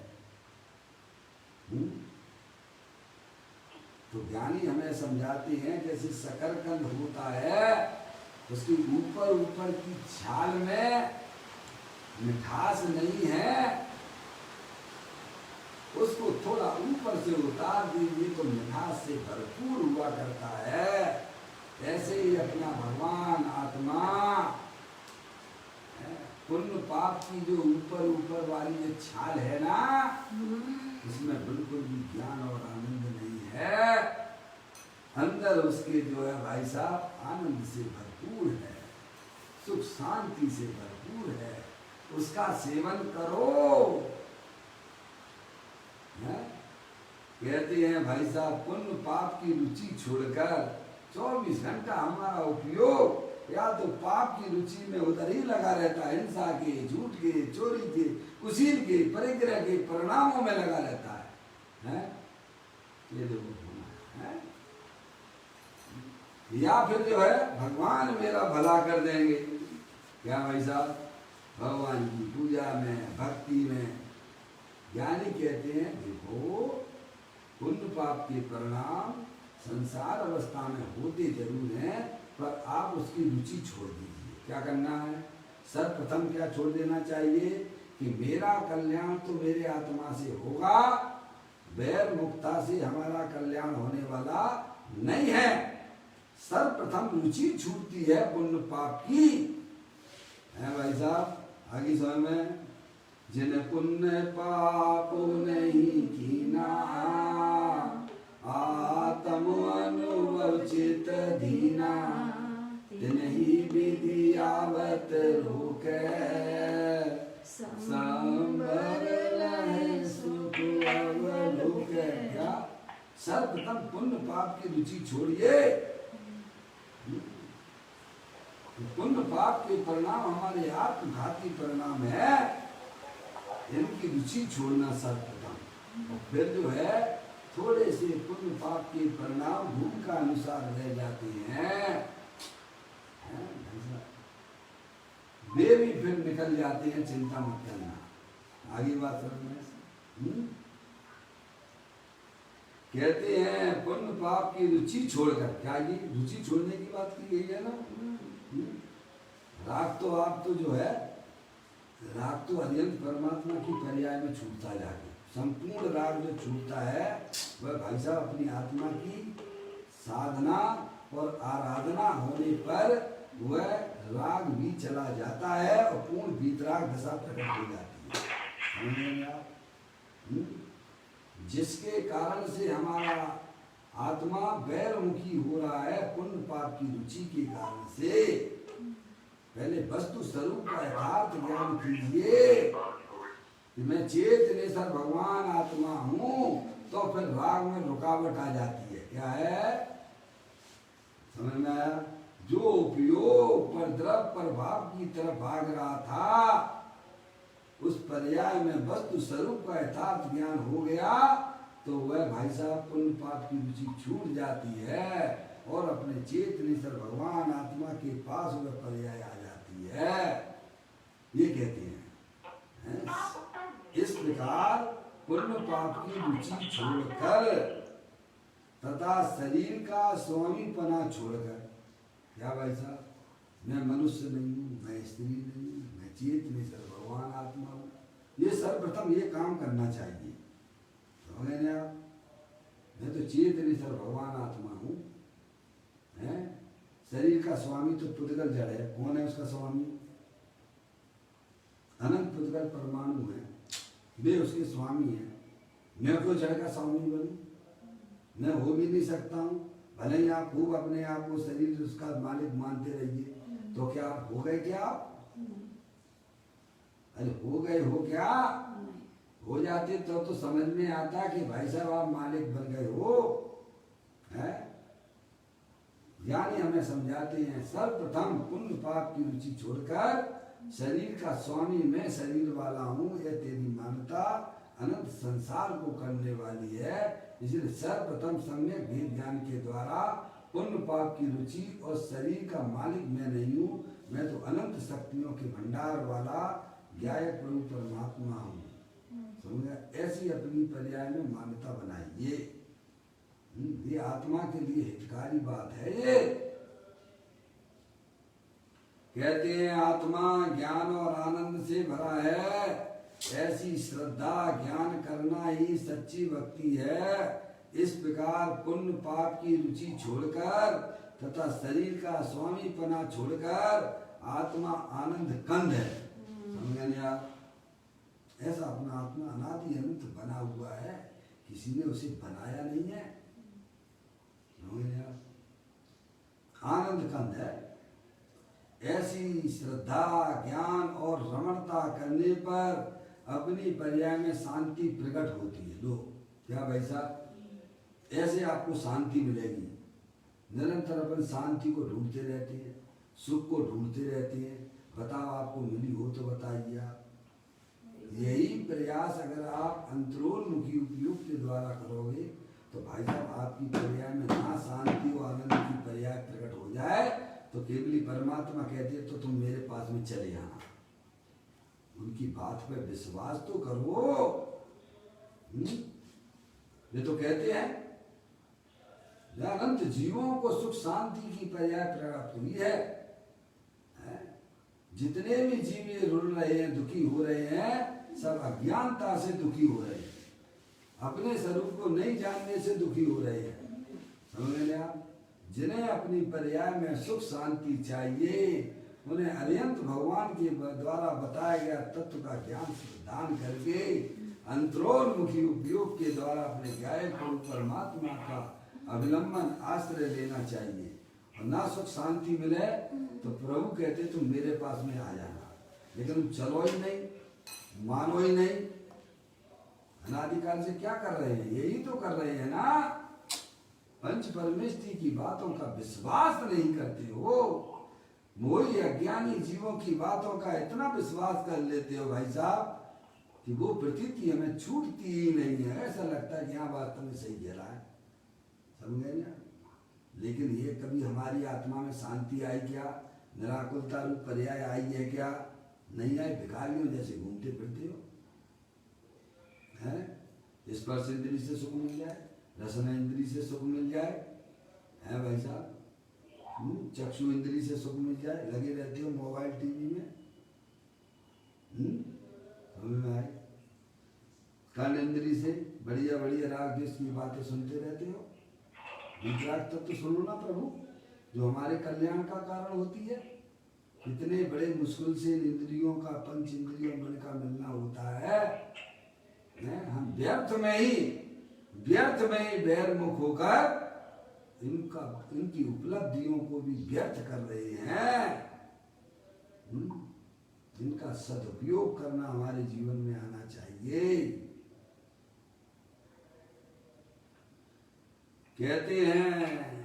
तो ज्ञानी हमें समझाते हैं जैसे शकरकंद होता है, उसके ऊपर ऊपर की छाल में मिठास नहीं है, उसको थोड़ा ऊपर से उतार दीजिए तो मिठास से भरपूर हुआ करता है। ऐसे ही अपना भगवान आत्मा पुण्य पाप की जो ऊपर ऊपर वाली जो छाल है ना, इसमें बिल्कुल भी ज्ञान और आनंद नहीं है। अंदर उसके जो है भाई साहब आनंद से भरपूर है, सुख शांति से भरपूर है। उसका सेवन करो। कहते हैं भाई साहब पुण्य पाप की रुचि छोड़कर 24 घंटा हमारा उपयोग या तो पाप की रुचि में उधर ही लगा रहता है, हिंसा के, झूठ के, चोरी के, कुशील के, परिग्रह के परिणामों में लगा रहता है? ये देखो है? या फिर जो है भगवान मेरा भला कर देंगे। क्या भाई साहब? भगवान की पूजा में, भक्ति में ज्ञानी कहते हैं देखो पुण्य पाप के परिणाम संसार अवस्था में होते जरूर हैं, पर आप उसकी रुचि छोड़ दीजिए। क्या करना है? सर्वप्रथम क्या छोड़ देना चाहिए कि मेरा कल्याण तो मेरे आत्मा से होगा, वैर मुक्ता से हमारा कल्याण होने वाला नहीं है। सर्वप्रथम रुचि छूटती है पुण्य पाप की, है भाई साहब? आगे समय में जिन पुण्य पाप नहीं कीना, आत्म अनुभव चित धीना, तिन्हि विधि आवत रोके, संबर लहे सुख अवलोके। क्या? सर्वप्रथम पुण्य पाप की रुचि छोड़िए। पुण्य पाप के परिणाम हमारे आत्मघाती परिणाम है, इनकी रुचि छोड़ना सर्वप्रथम। और फिर जो है थोड़े से पुण्य पाप के परिणाम भूमिका अनुसार रह जाते हैं, वे भी फिर निकल जाते हैं, चिंता मत करना। आगे बात समझ। कहते हैं पुण्य पाप की रुचि छोड़कर, क्या ये रुचि छोड़ने की बात की गई है ना? राग तो जो है राग तो अत्यंत परमात्मा की पर्याय में छूटता जाके संपूर्ण राग जो छूटता है वह भाई साहब अपनी आत्मा की साधना और आराधना होने पर वह राग भी चला जाता है और पूर्ण वीतराग दशा प्रकट हो जाती है। समझ रहे हैं आप? जिसके कारण से हमारा आत्मा बैरमुखी हो रहा है पुण्य पाप की रुचि के कारण से। पहले वस्तु स्वरूप का यथार्थ ज्ञान कीजिए कि मैं चेतनेश्वर भगवान आत्मा हूं, तो फिर राग में रुकावट आ जाती है। क्या है? समझ में आया? जो उपयोग पर द्रव प्रभाव की तरफ भाग रहा था, उस पर्याय में वस्तु स्वरूप का यथार्थ ज्ञान हो गया तो वह भाई साहब पुण्य पाप की रुचि छूट जाती है और अपने चेतनेश्वर भगवान आत्मा के पास वह पर्याय आ जाती है। ये कहते हैं। इस प्रकार पुण्य पाप की रुचि छोड़कर तथा शरीर का स्वामीपना छोड़कर, क्या भाई साहब, मैं मनुष्य नहीं हूँ, मैं स्त्री नहीं हूँ, मैं चेतनेश्वर भगवान आत्मा हूँ, ये सर्वप्रथम ये काम करना चाहिए। समझ गए आप? मैं तो चेतनेश्वर भगवान आत्मा हूँ, हैं? शरीर का स्वामी तो पुद्गल जड़ है। कौन है उसका स्वामी? अनंत पुद्गल परमाणु है, वे उसके स्वामी हैं। मैं क्यों जड़ का स्वामी बनूं? मैं हो भी नहीं सकता हूँ। भले ही आप खूब अपने आप को शरीर उसका मालिक मानते रहिए, तो क्या आप हो गए? क्या आप अरे हो गए हो? क्या हो जाते तो समझ में आता कि भाई साहब आप मालिक बन गए हो। है ज्ञानी हमें समझाते हैं सर्वप्रथम पुण्य पाप की रुचि छोड़कर शरीर का स्वामी मैं शरीर वाला हूँ, यह तेरी मान्यता अनंत संसार को करने वाली है। इसलिए सर्वप्रथम सम्यक भेद ज्ञान के द्वारा पुण्य पाप की रुचि और शरीर का मालिक मैं नहीं हूँ, मैं तो अनंत शक्तियों के भंडार वाला ज्ञायक प्रभु परमात्मा हूँ। समझे? ऐसी अपनी पर्याय में मान्यता बनाइए। ये आत्मा के लिए हितकारी बात है। ये कहते हैं आत्मा ज्ञान और आनंद से भरा है, ऐसी श्रद्धा ज्ञान करना ही सच्ची भक्ति है। इस प्रकार पुण्य पाप की रुचि छोड़कर तथा शरीर का स्वामीपना छोड़कर आत्मा आनंद कंद है। समझ गए आप? ऐसा अपना आत्मा अनादि अनंत बना हुआ है, किसी ने उसे बनाया नहीं है। आनंद कंद है। ऐसी श्रद्धा ज्ञान और रमणता करने पर अपनी पर्याय में शांति प्रकट होती है। लो क्या भाई साहब, ऐसे आपको शांति मिलेगी। निरंतर अपन शांति को ढूंढते रहते हैं, सुख को ढूंढते रहते हैं। बताओ आपको मिली हो तो बताइए आप। यही प्रयास अगर आप अंतरोन्मुखी उपयोग के द्वारा करोगे तो भाई साहब आपकी पर्याय में ना शांति और आनंद की पर्याय प्रकट हो जाए तो केवली परमात्मा कहते हैं तो तुम मेरे पास में चले आना। उनकी बात पे विश्वास तो करो। ये तो कहते हैं अनंत जीवों को सुख शांति की पर्याय प्राप्त हुई है। जितने भी जीव ये रुल रहे हैं, दुखी हो रहे हैं, सब अज्ञानता से दुखी हो रहे हैं, अपने स्वरूप को नहीं जानने से दुखी हो रहे हैं। समझ रहे हैं आप? जिन्हें अपनी पर्याय में सुख शांति चाहिए उन्हें अनंत भगवान के द्वारा बताया गया तत्व का ज्ञान दान करके अंतरोन्मुखी उपयोग के द्वारा अपने ज्ञायक परमात्मा का अवलंबन आश्रय लेना चाहिए। और ना सुख शांति मिले तो प्रभु कहते तुम मेरे पास में आ जाना, लेकिन तुम चलो ही नहीं, मानो ही नहीं। अनादिकाल से क्या कर रहे हैं? यही तो कर रहे हैं ना, पंच परमेष्टि की बातों का विश्वास नहीं करते हो। मोही अज्ञानी जीवों की बातों का इतना विश्वास कर लेते हो भाई साहब कि वो प्रतीति हमें छूटती ही नहीं है। ऐसा लगता है कि हाँ वास्तव में सही कह रहा है। समझे ना? लेकिन ये कभी हमारी आत्मा में शांति आई क्या? निराकुलता रूप पर्याय आई है क्या? नहीं आई। भिखारियों जैसे घूमते फिरते हो। है स्पर्श इंद्री से सुख मिल जाए, रसना इंद्री से सुख मिल जाए, है भाई साहब, चक्षु इंद्री से सुख मिल जाए, लगे रहते हो मोबाइल टीवी में। समझ में आए? कर्ण इंद्री से बढ़िया बढ़िया राग देश की बातें सुनते रहते हो। वितराग तत्व तो सुनो ना प्रभु, जो हमारे कल्याण का कारण होती है। कितने बड़े मुश्किल से इन इंद्रियों का, पंच इंद्रियों मन का मिलना होता है। हम व्यर्थ में ही बहिर्मुख होकर इनकी उपलब्धियों को भी व्यर्थ कर रहे हैं। इनका सदुपयोग करना हमारे जीवन में आना चाहिए। कहते हैं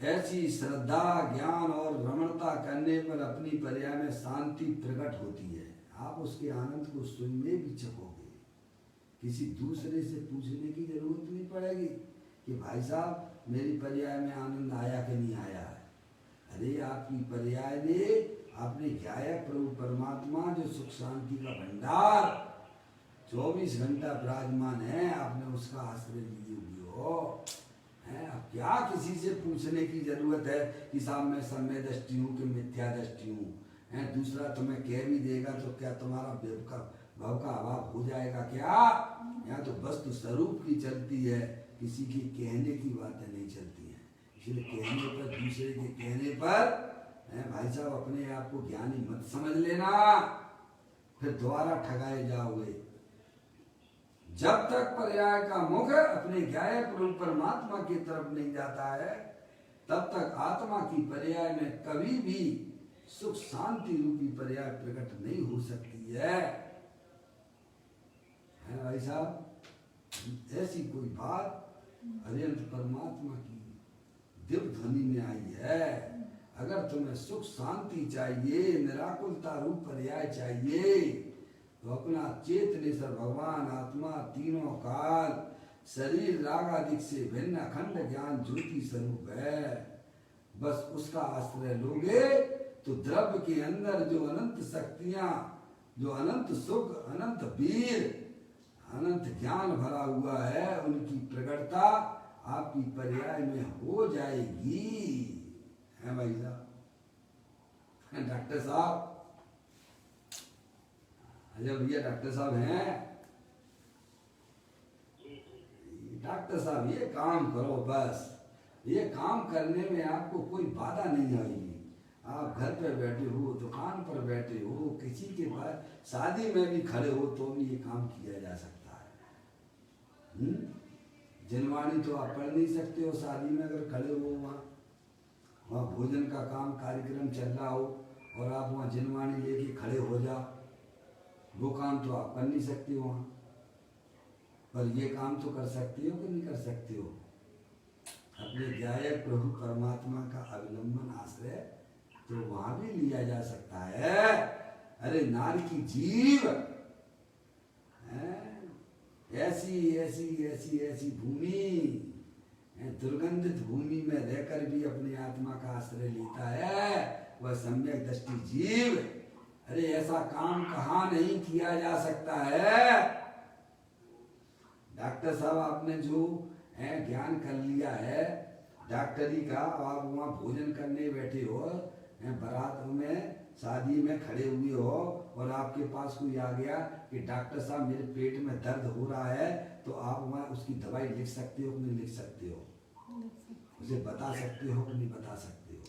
ऐसी श्रद्धा, ज्ञान और रमणता करने पर अपनी पर्याय में शांति प्रकट होती है। आप उसके आनंद को स्वयं में भी चखोगे। किसी दूसरे से पूछने की जरूरत नहीं पड़ेगी कि भाई साहब मेरी पर्याय में आनंद आया कि नहीं आया है। अरे आपकी पर्याय ने आपने क्या है, प्रभु परमात्मा जो सुख शांति का भंडार 24 घंटा विराजमान है, आपने उसका आश्रय लिए हुए हो। अब क्या किसी से पूछने की जरूरत है कि साहब मैं सम्य दृष्टि हूँ कि मिथ्या दृष्टि हूँ। दूसरा तुम्हें कह भी देगा तो क्या तुम्हारा भाव का अभाव हो जाएगा क्या? यहाँ तो वस्तु स्वरूप की चलती है, किसी की कहने की बातें नहीं चलती हैं। इसलिए कहने पर, दूसरे के कहने पर भाई साहब अपने आप को ज्ञानी मत समझ लेना, फिर दोबारा ठगाए जाओगे। जब तक पर्याय का मुख अपने ज्ञाय प्रभु परमात्मा की तरफ नहीं जाता है, तब तक आत्मा की पर्याय में कभी भी सुख शांति रूपी पर्याय प्रकट नहीं हो सकती है भाई साहब। ऐसी कोई बात अरिहंत परमात्मा की दिव्य ध्वनि में आई है। अगर तुम्हें सुख शांति चाहिए, निराकुलता रूप पर्याय चाहिए, तो अपना चेतनेश्वर भगवान आत्मा तीनों काल शरीर रागादिक से भिन्न अखंड ज्ञान ज्योति स्वरूप है। बस उसका आश्रय लोगे तो द्रव्य के अंदर जो अनंत शक्तियां, जो अनंत सुख, अनंत वीर, अनंत ज्ञान भरा हुआ है, उनकी प्रकटता आपकी पर्याय में हो जाएगी। है भाई साहब, डॉक्टर साहब, अजय भैया डॉक्टर साहब हैं। डॉक्टर साहब ये काम करो, बस ये काम करने में आपको कोई बाधा नहीं आएगी। आप घर पे बैठे हो, दुकान पर बैठे हो, किसी के पास शादी में भी खड़े हो तो भी ये काम किया जा सकता है। जनवाणी तो आप पढ़ नहीं सकते हो शादी में, अगर खड़े हो वहाँ भोजन का काम कार्यक्रम चल रहा हो और आप वहाँ जनवाणी लेके खड़े हो जाओ, वो काम तो आप कर नहीं सकते हो वहाँ, पर ये काम तो कर सकते हो कि नहीं कर सकते हो? अपने ज्ञायक प्रभु परमात्मा का अवलंबन आश्रय तो वहां भी लिया जा सकता है। अरे नार की जीव ऐसी ऐसी ऐसी ऐसी भूमि, दुर्गंधित भूमि में रहकर भी अपनी आत्मा का आश्रय लेता है, वह सम्यक दृष्टि जीव। अरे ऐसा काम कहाँ नहीं किया जा सकता है। डॉक्टर साहब आपने जो ज्ञान कर लिया है डॉक्टरी का, आप वहाँ भोजन करने बैठे हो, बारात में शादी में खड़े हुए हो और आपके पास कोई आ गया कि डॉक्टर साहब मेरे पेट में दर्द हो रहा है, तो आप वहाँ उसकी दवाई लिख सकते हो कि नहीं लिख सकते हो? उसे बता सकते हो कि नहीं बता सकते हो?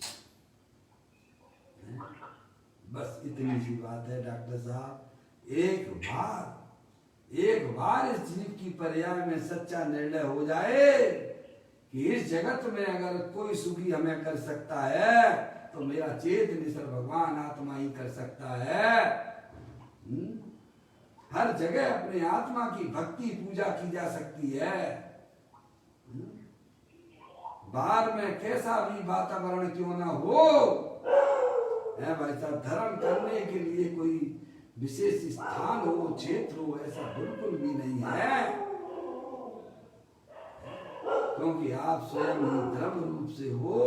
बस इतनी सी बात है डॉक्टर साहब। एक बार इस जीव की पर्याय में सच्चा निर्णय हो जाए कि इस जगत में अगर कोई सुखी हमें कर सकता है तो मेरा चेतनेश्वर भगवान आत्मा ही कर सकता है। हर जगह अपने आत्मा की भक्ति पूजा की जा सकती है। बाहर में कैसा भी वातावरण क्यों ना हो, भाई साहब, धर्म करने के लिए कोई विशेष स्थान हो, क्षेत्र हो, ऐसा बिल्कुल भी नहीं है, क्योंकि आप स्वयं ही धर्म रूप से हो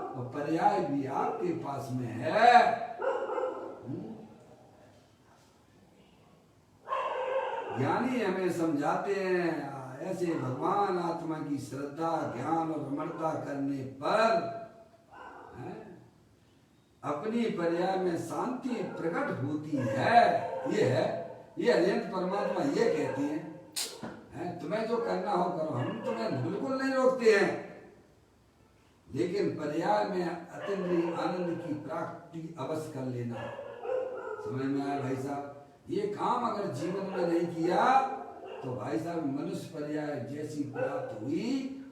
और पर्याय भी आपके पास में है। ज्ञानी हमें समझाते हैं ऐसे भगवान आत्मा की श्रद्धा, ज्ञान और रमणता करने पर अपनी पर्याय में शांति प्रकट होती है। ये है ये अरिहंत परमात्मा ये कहते हैं, तुम्हें जो करना हो करो, हम तुम्हें बिल्कुल नहीं रोकते हैं, लेकिन पर्याय में अतीन्द्रिय आनंद की प्राप्ति अवश्य कर लेना। समझ में आया भाई साहब? ये काम अगर जीवन में नहीं किया तो भाई साहब मनुष्य पर्याय जैसी प्राप्त हुई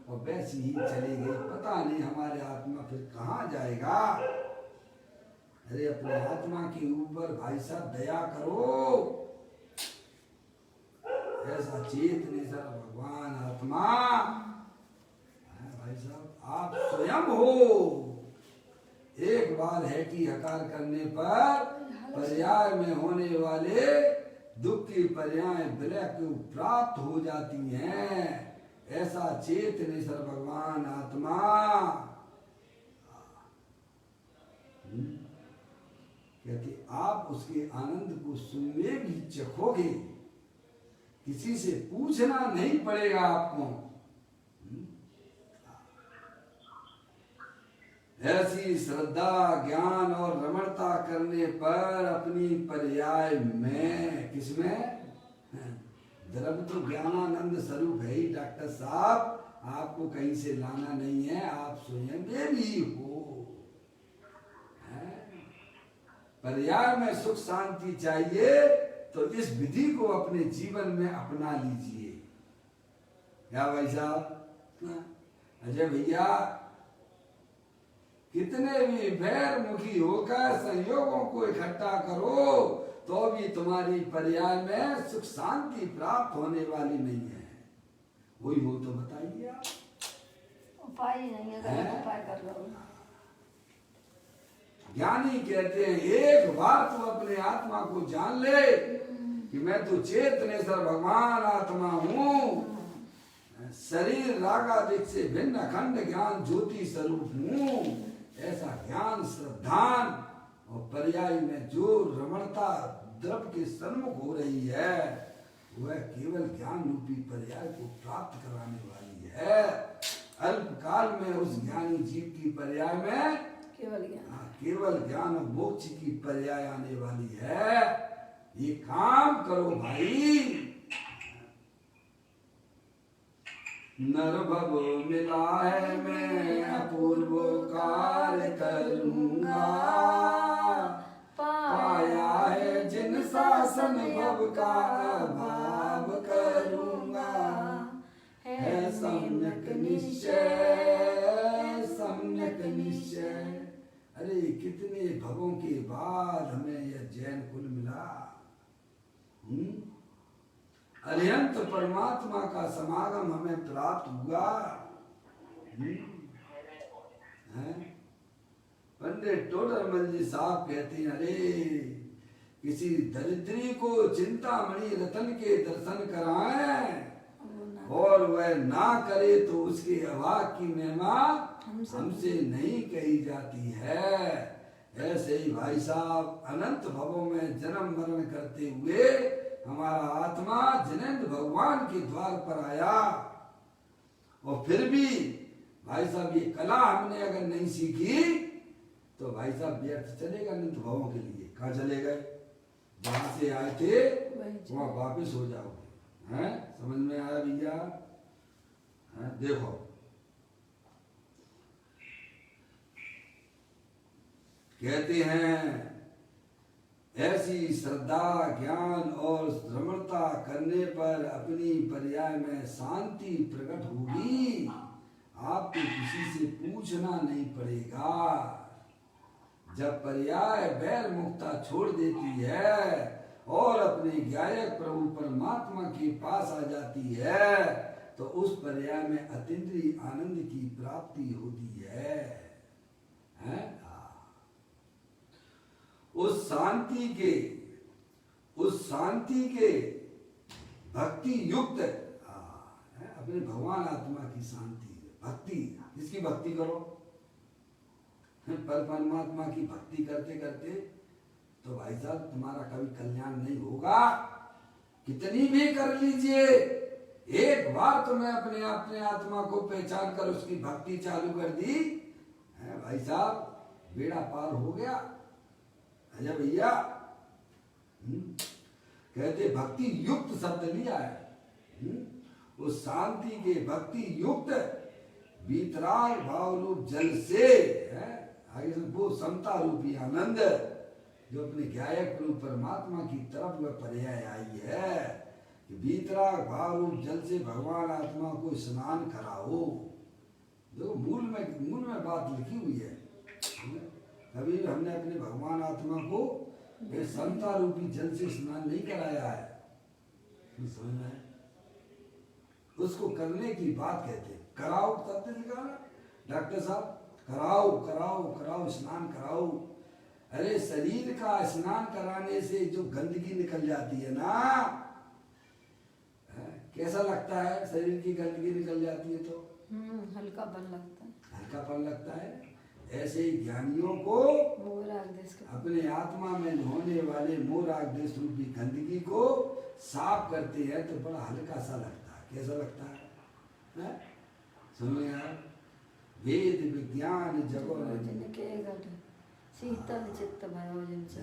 और वैसी ही चली गई, पता नहीं हमारे आत्मा फिर कहाँ जाएगा। अरे अपने आत्मा के ऊपर भाई साहब दया करो, ऐसा चेतने सर भगवान आत्मा भाई साहब आप स्वयं हो। एक बार है कि हकार करने पर पर्याय में होने वाले दुख की पर्याय विलय को प्राप्त हो जाती हैं, ऐसा चेतने सर भगवान आत्मा। कहते आप उसके आनंद को सुनने भी चखोगे, किसी से पूछना नहीं पड़ेगा आपको। ऐसी श्रद्धा ज्ञान और रमणता करने पर अपनी पर्याय में, किसमें? द्रव्य तो ज्ञानानंद स्वरूप है ही डॉक्टर साहब, आपको कहीं से लाना नहीं है, आप स्वयं भी हो। पर्याय में सुख शांति चाहिए तो इस विधि को अपने जीवन में अपना लीजिए। क्या भाई साहब? अजय भैया, कितने भी बैर मुखी होकर संयोगों को इकट्ठा करो तो भी तुम्हारी पर्याय में सुख शांति प्राप्त होने वाली नहीं है। वही हो तो बताइए आप। उपाय नहीं है, उपाय कर लो। ज्ञानी कहते हैं एक बार तू अपने आत्मा को जान ले कि मैं तो चेतनेश्वर भगवान आत्मा हूँ, शरीर रागादिक से भिन्न अखंड ज्ञान ज्योति स्वरूप हूँ। ऐसा ज्ञान श्रद्धान और पर्याय में जो रमणता द्रव्य के सन्मुख हो रही है वह केवल ज्ञान रूपी पर्याय को प्राप्त कराने वाली है। अल्प काल में उस ज्ञानी जीव की पर्याय में केवल ज्ञान और मोक्ष की पर्याय आने वाली है। ये काम करो भाई। नरभव मिला है मैं अपूर्व कार्य करूंगा, पाया है जिन शासन भव का अभाव करूंगा, है सम्यक निश्चय सम्यक निश्चय। अरे कितने भवों के बाद हमें यह जैन कुल मिला। अरिहंत परमात्मा का समागम हमें प्राप्त हुआ। पंडित टोडरमल जी साहब कहते हैं, अरे किसी दरिद्री को चिंतामणि रतन के दर्शन कराएं और वह ना करे तो उसके अभाग की महिमा हमसे नहीं कही जाती है। ऐसे ही भाई साहब अनंत भवों में जन्म मरण करते हुए हमारा आत्मा जिनेंद्र भगवान के द्वार पर आया और फिर भी भाई साहब ये कला हमने अगर नहीं सीखी तो भाई साहब व्यर्थ चलेगा अनंत भवों के लिए। कहाँ चले गए? जहां से आए थे वहां वापिस हो जाओगे। हैं? समझ में आया भैया? देखो कहते हैं ऐसी श्रद्धा ज्ञान और रमणता करने पर अपनी पर्याय में शांति प्रकट होगी। आपको किसी से पूछना नहीं पड़ेगा। जब पर्याय बैर मुक्ता छोड़ देती है और अपने गायक प्रभु परमात्मा के पास आ जाती है तो उस पर्याय में अतीन्द्रिय आनंद की प्राप्ति होती है? उस शांति के भक्ति युक्त अपने भगवान आत्मा की शांति भक्ति, इसकी भक्ति करो पर परमात्मा की भक्ति करते करते तो भाई साहब तुम्हारा कभी कल्याण नहीं होगा। कितनी भी कर लीजिए, एक बार तुम्हें अपने आत्मा को पहचान कर उसकी भक्ति चालू कर दी भाई साहब बेड़ा पार हो गया। अजय भैया कहते भक्ति युक्त शब्द लिया है। उस शांति के भक्ति युक्त वीतराग भाव रूप जल से है आगे से वो समता रूपी आनंद जो अपने गायक रूप परमात्मा की तरफ में पर्याय आई है कि वीतराग भाव रूप जल से भगवान आत्मा को स्नान कराओ। जो मूल में बात लिखी हुई है। कभी हमने अपने भगवान आत्मा को समता रूपी जल से स्नान नहीं कराया है। समझ में आया? उसको करने की बात कहते हैं। कराओ तब लिखा ना डॉक्टर साहब, कराओ कराओ कराओ स्नान कराओ। अरे शरीर का स्नान कराने से जो गंदगी निकल जाती है ना, कैसा लगता है? शरीर की गंदगी निकल जाती है तो हल्कापन लगता है। हल्कापन लगता है। ऐसे ही ज्ञानियों को अपने आत्मा में होने वाले मोराग देश रूपी गंदगी को साफ करते हैं तो बड़ा हल्का सा लगता है। कैसा लगता है? समझ यार, वेद विज्ञान जगो जिनके घट शीतल चित्त भयो जिनसे।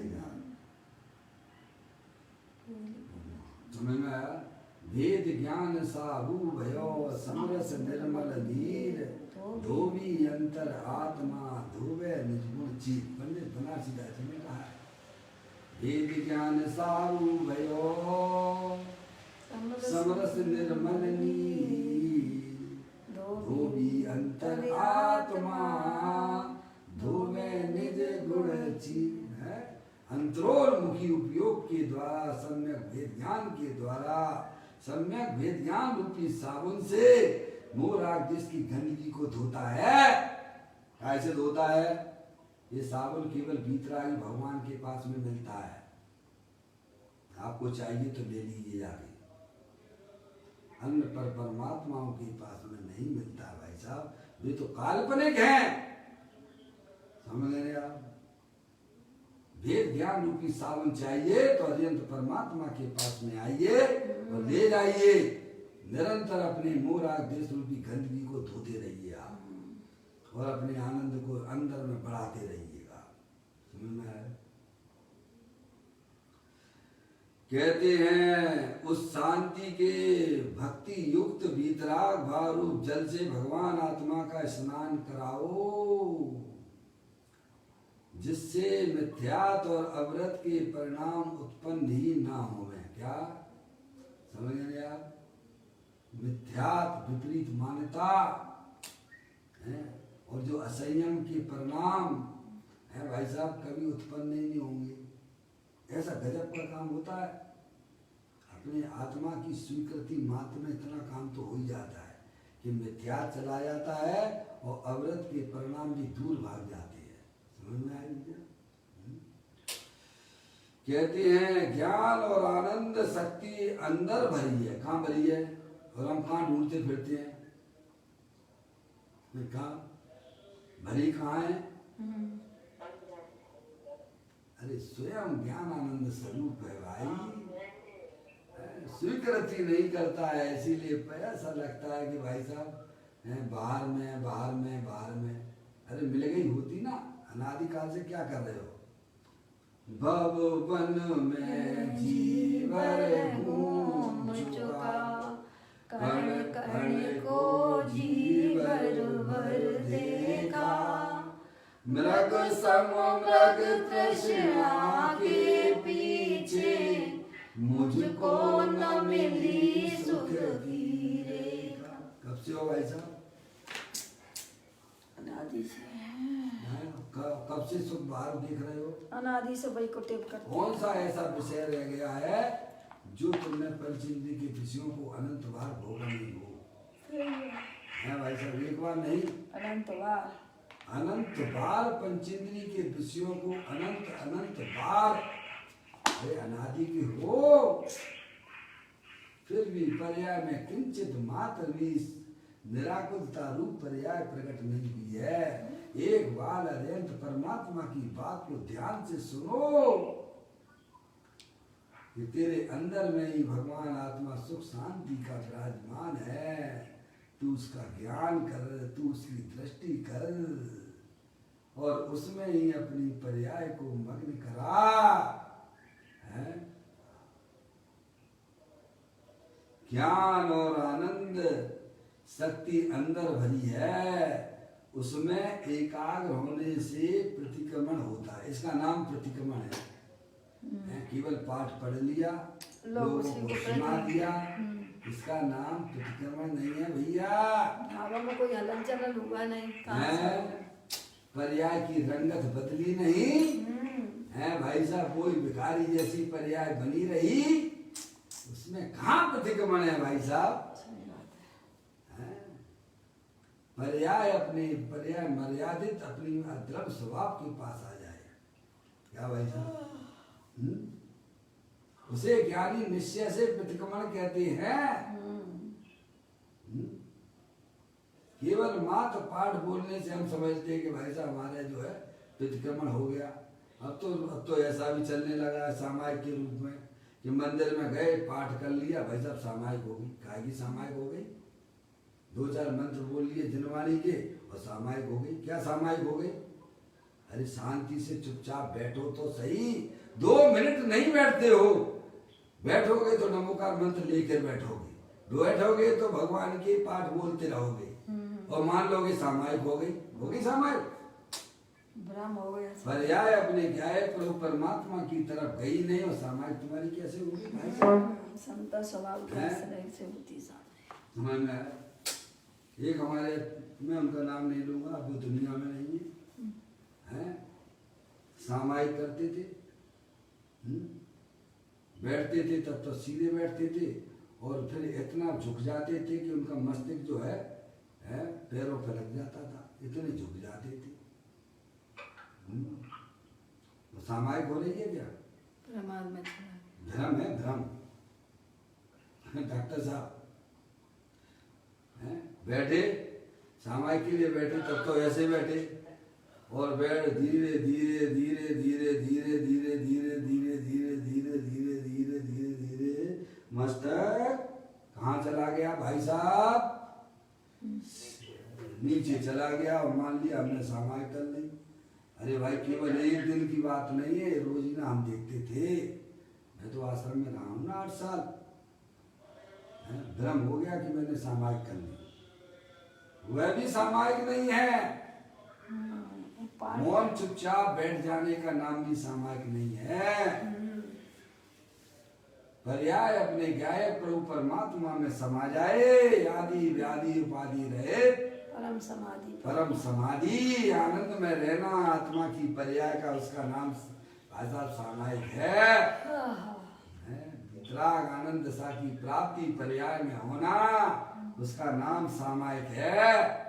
समझ में आया? वेद ज्ञान साबू भयो समरस निर्मल नीर धोबी अंतर आत्मा धोवे निजगुण चित। पंडित बनारसी दास ने कहा है वेद ज्ञान साबू भयो समरस निर्मल नीर धोबी अंतर आत्मा धोवे निज गुण चित। है अंतरोन्मुखी उपयोग के द्वारा सम्यक वेद ज्ञान के द्वारा सम्यक वेद ज्ञान रूपी साबुन से मोराग जिसकी गंदगी को धोता है। कैसे धोता है? ये साबुन केवल वीतरागी भगवान के पास में मिलता है। आपको चाहिए तो ले लीजिए जाके। अन्य पर परमात्माओं के पास में नहीं मिलता भाई साहब, वे तो काल्पनिक हैं। समझ रहे आप? वेद ज्ञान रूपी साबुन चाहिए तो अत्यंत परमात्मा के पास में आइए और ले जाइए। निरंतर अपने मोराग देश रूपी गंदगी को धोते रहिए आप और अपने आनंद को अंदर में बढ़ाते रहिएगा। समझ में आया? कहते हैं उस शांति के भक्ति युक्त वीतराग भाव रूप जल से भगवान आत्मा का स्नान कराओ जिससे मिथ्यात और अवरत के परिणाम उत्पन्न ही ना होवे। क्या समझ रहे आप? मिथ्यात विपरीत मान्यता है और जो असंयम के परिणाम है भाई साहब कभी उत्पन्न नहीं होंगे। ऐसा गजब का काम होता है। अपने आत्मा की स्वीकृति मात्र में इतना काम तो हो ही जाता है कि मिथ्यात चला जाता है और अवरत के परिणाम भी दूर भाग जाते हैं। समझ में आया? कहते हैं ज्ञान और आनंद शक्ति अंदर भरी है। कहाँ भरी है? और हम कहाँ ढूंढते फिरते हैं? कहाँ भरी कहाँ है? अरे स्वयं ज्ञान आनंद स्वरूप है भाई। स्वीकृति नहीं करता है, इसीलिए ऐसा लगता है कि भाई साहब बाहर में बाहर में बाहर में। अरे मिल गई होती ना। अनादिकाल से क्या कर रहे हो? भवन में जीवर घूम चुका कण कण को जीवर भर देखा मृग सम मृग तृष्णा के पीछे मुझको न मिली सुख की रेखा। कब से हो भाई साहब? अनादि से। कब से सुख बाहर देख रहे हो? अनादि से वही को टेप करते। कौन सा ऐसा विषय रह गया है जो तुमने पंचेंद्रिय के विषयों को अनंत बार भोगा नहीं हो? है भाई साहब? एक बार नहीं, अनंत बार। अनंत बार पंचेंद्रिय के विषयों को अनंत अनंत बार। अरे अनादि के हो फिर भी पर्याय में किंचित मात्र भी निराकुलता रूप पर्याय प्रकट नहीं हुई है। एक बार अत्यंत परमात्मा की बात को ध्यान से सुनो कि तेरे अंदर में ही भगवान आत्मा सुख शांति का विराजमान है। तू उसका ज्ञान कर, तू उसकी दृष्टि कर और उसमें ही अपनी पर्याय को मग्न करा है। ज्ञान और आनंद शक्ति अंदर भरी है, उसमें एकाग्र होने से प्रतिक्रमण होता है। इसका नाम प्रतिक्रमण है। केवल पाठ पढ़ लिया, लोगों को सुना दिया, इसका नाम प्रतिक्रमण नहीं है भैया। भावों में कोई हलन चलन हुआ नहीं, पर्याय की रंगत बदली नहीं है भाई साहब, कोई भिखारी जैसी पर्याय बनी रही, उसमें कहाँ प्रतिक्रमण है भाई साहब। पर्याय मर्यादित अपनी द्रव स्वभाव के पास आ जाए, क्या भाई साहब। उसे ज्ञानी निश्चय से प्रतिक्रमण कहते हैं। केवल मात्र पाठ बोलने से हम समझते हैं कि भाई साहब हमारे जो है प्रतिक्रमण हो गया। अब तो ऐसा भी चलने लगा है सामायिक के रूप में कि मंदिर में गए, पाठ कर लिया, भाई साहब सामायिक हो गई। काहे की सामायिक हो गई? 2-4 मंत्र बोल लिए जिनवाणी के और सामायिक हो गई। क्या सामायिक हो गई? अरे शांति से चुपचाप बैठो तो सही, 2 मिनट नहीं बैठते हो। बैठोगे तो नमोकार मंत्र लेकर बैठोगे, बैठोगे तो भगवान के पाठ बोलते रहोगे और मान लोगे सामायिक हो गई सामायिक, भ्रम हो गया। पर्याय अपने ज्ञाय प्रभु परमात्मा की तरफ गई नहीं और सामायिक तुम्हारी कैसे होगी भाई? समता स्वभाव के से होती समझ में आया? एक हमारे, मैं उनका नाम नहीं लूंगा, अब वो दुनिया में नहीं है, सामायिक करते थे, बैठते थे तब तो सीधे बैठते थे और फिर इतना झुक जाते थे कि उनका मस्तिष्क जो है पैरों पर लग जाता था, इतने झुक जाते थे। तो सामायिक हो रही है क्या? भ्रम है, भ्रम। डॉक्टर साहब बैठे, सामायिक के लिए बैठे, तब तो ऐसे बैठे और बैठ धीरे धीरे धीरे धीरे धीरे धीरे धीरे धीरे धीरे धीरे धीरे धीरे धीरे धीरे मस्तक कहाँ चला गया भाई साहब? नीचे चला गया और मान लिया हमने सामायिक कर ली। अरे भाई केवल एक दिन की बात नहीं है, रोजीना हम देखते थे। मैं तो आश्रम में रहा हूँ ना 8 साल, भ्रम हो गया कि मैंने सामायिक कर ली। वह भी सामायिक नहीं है, मौन चुपचाप बैठ जाने का नाम भी सामायिक नहीं है। पर्याय अपने ज्ञाय प्रभु परमात्मा में समा जाए, आदि व्याधि उपाधि रहे, परम समाधि आनंद में रहना, आत्मा की पर्याय का उसका नाम भाई साहब सामायिक है। वितराग आनंद सा की प्राप्ति पर्याय में होना, उसका नाम सामायिक है।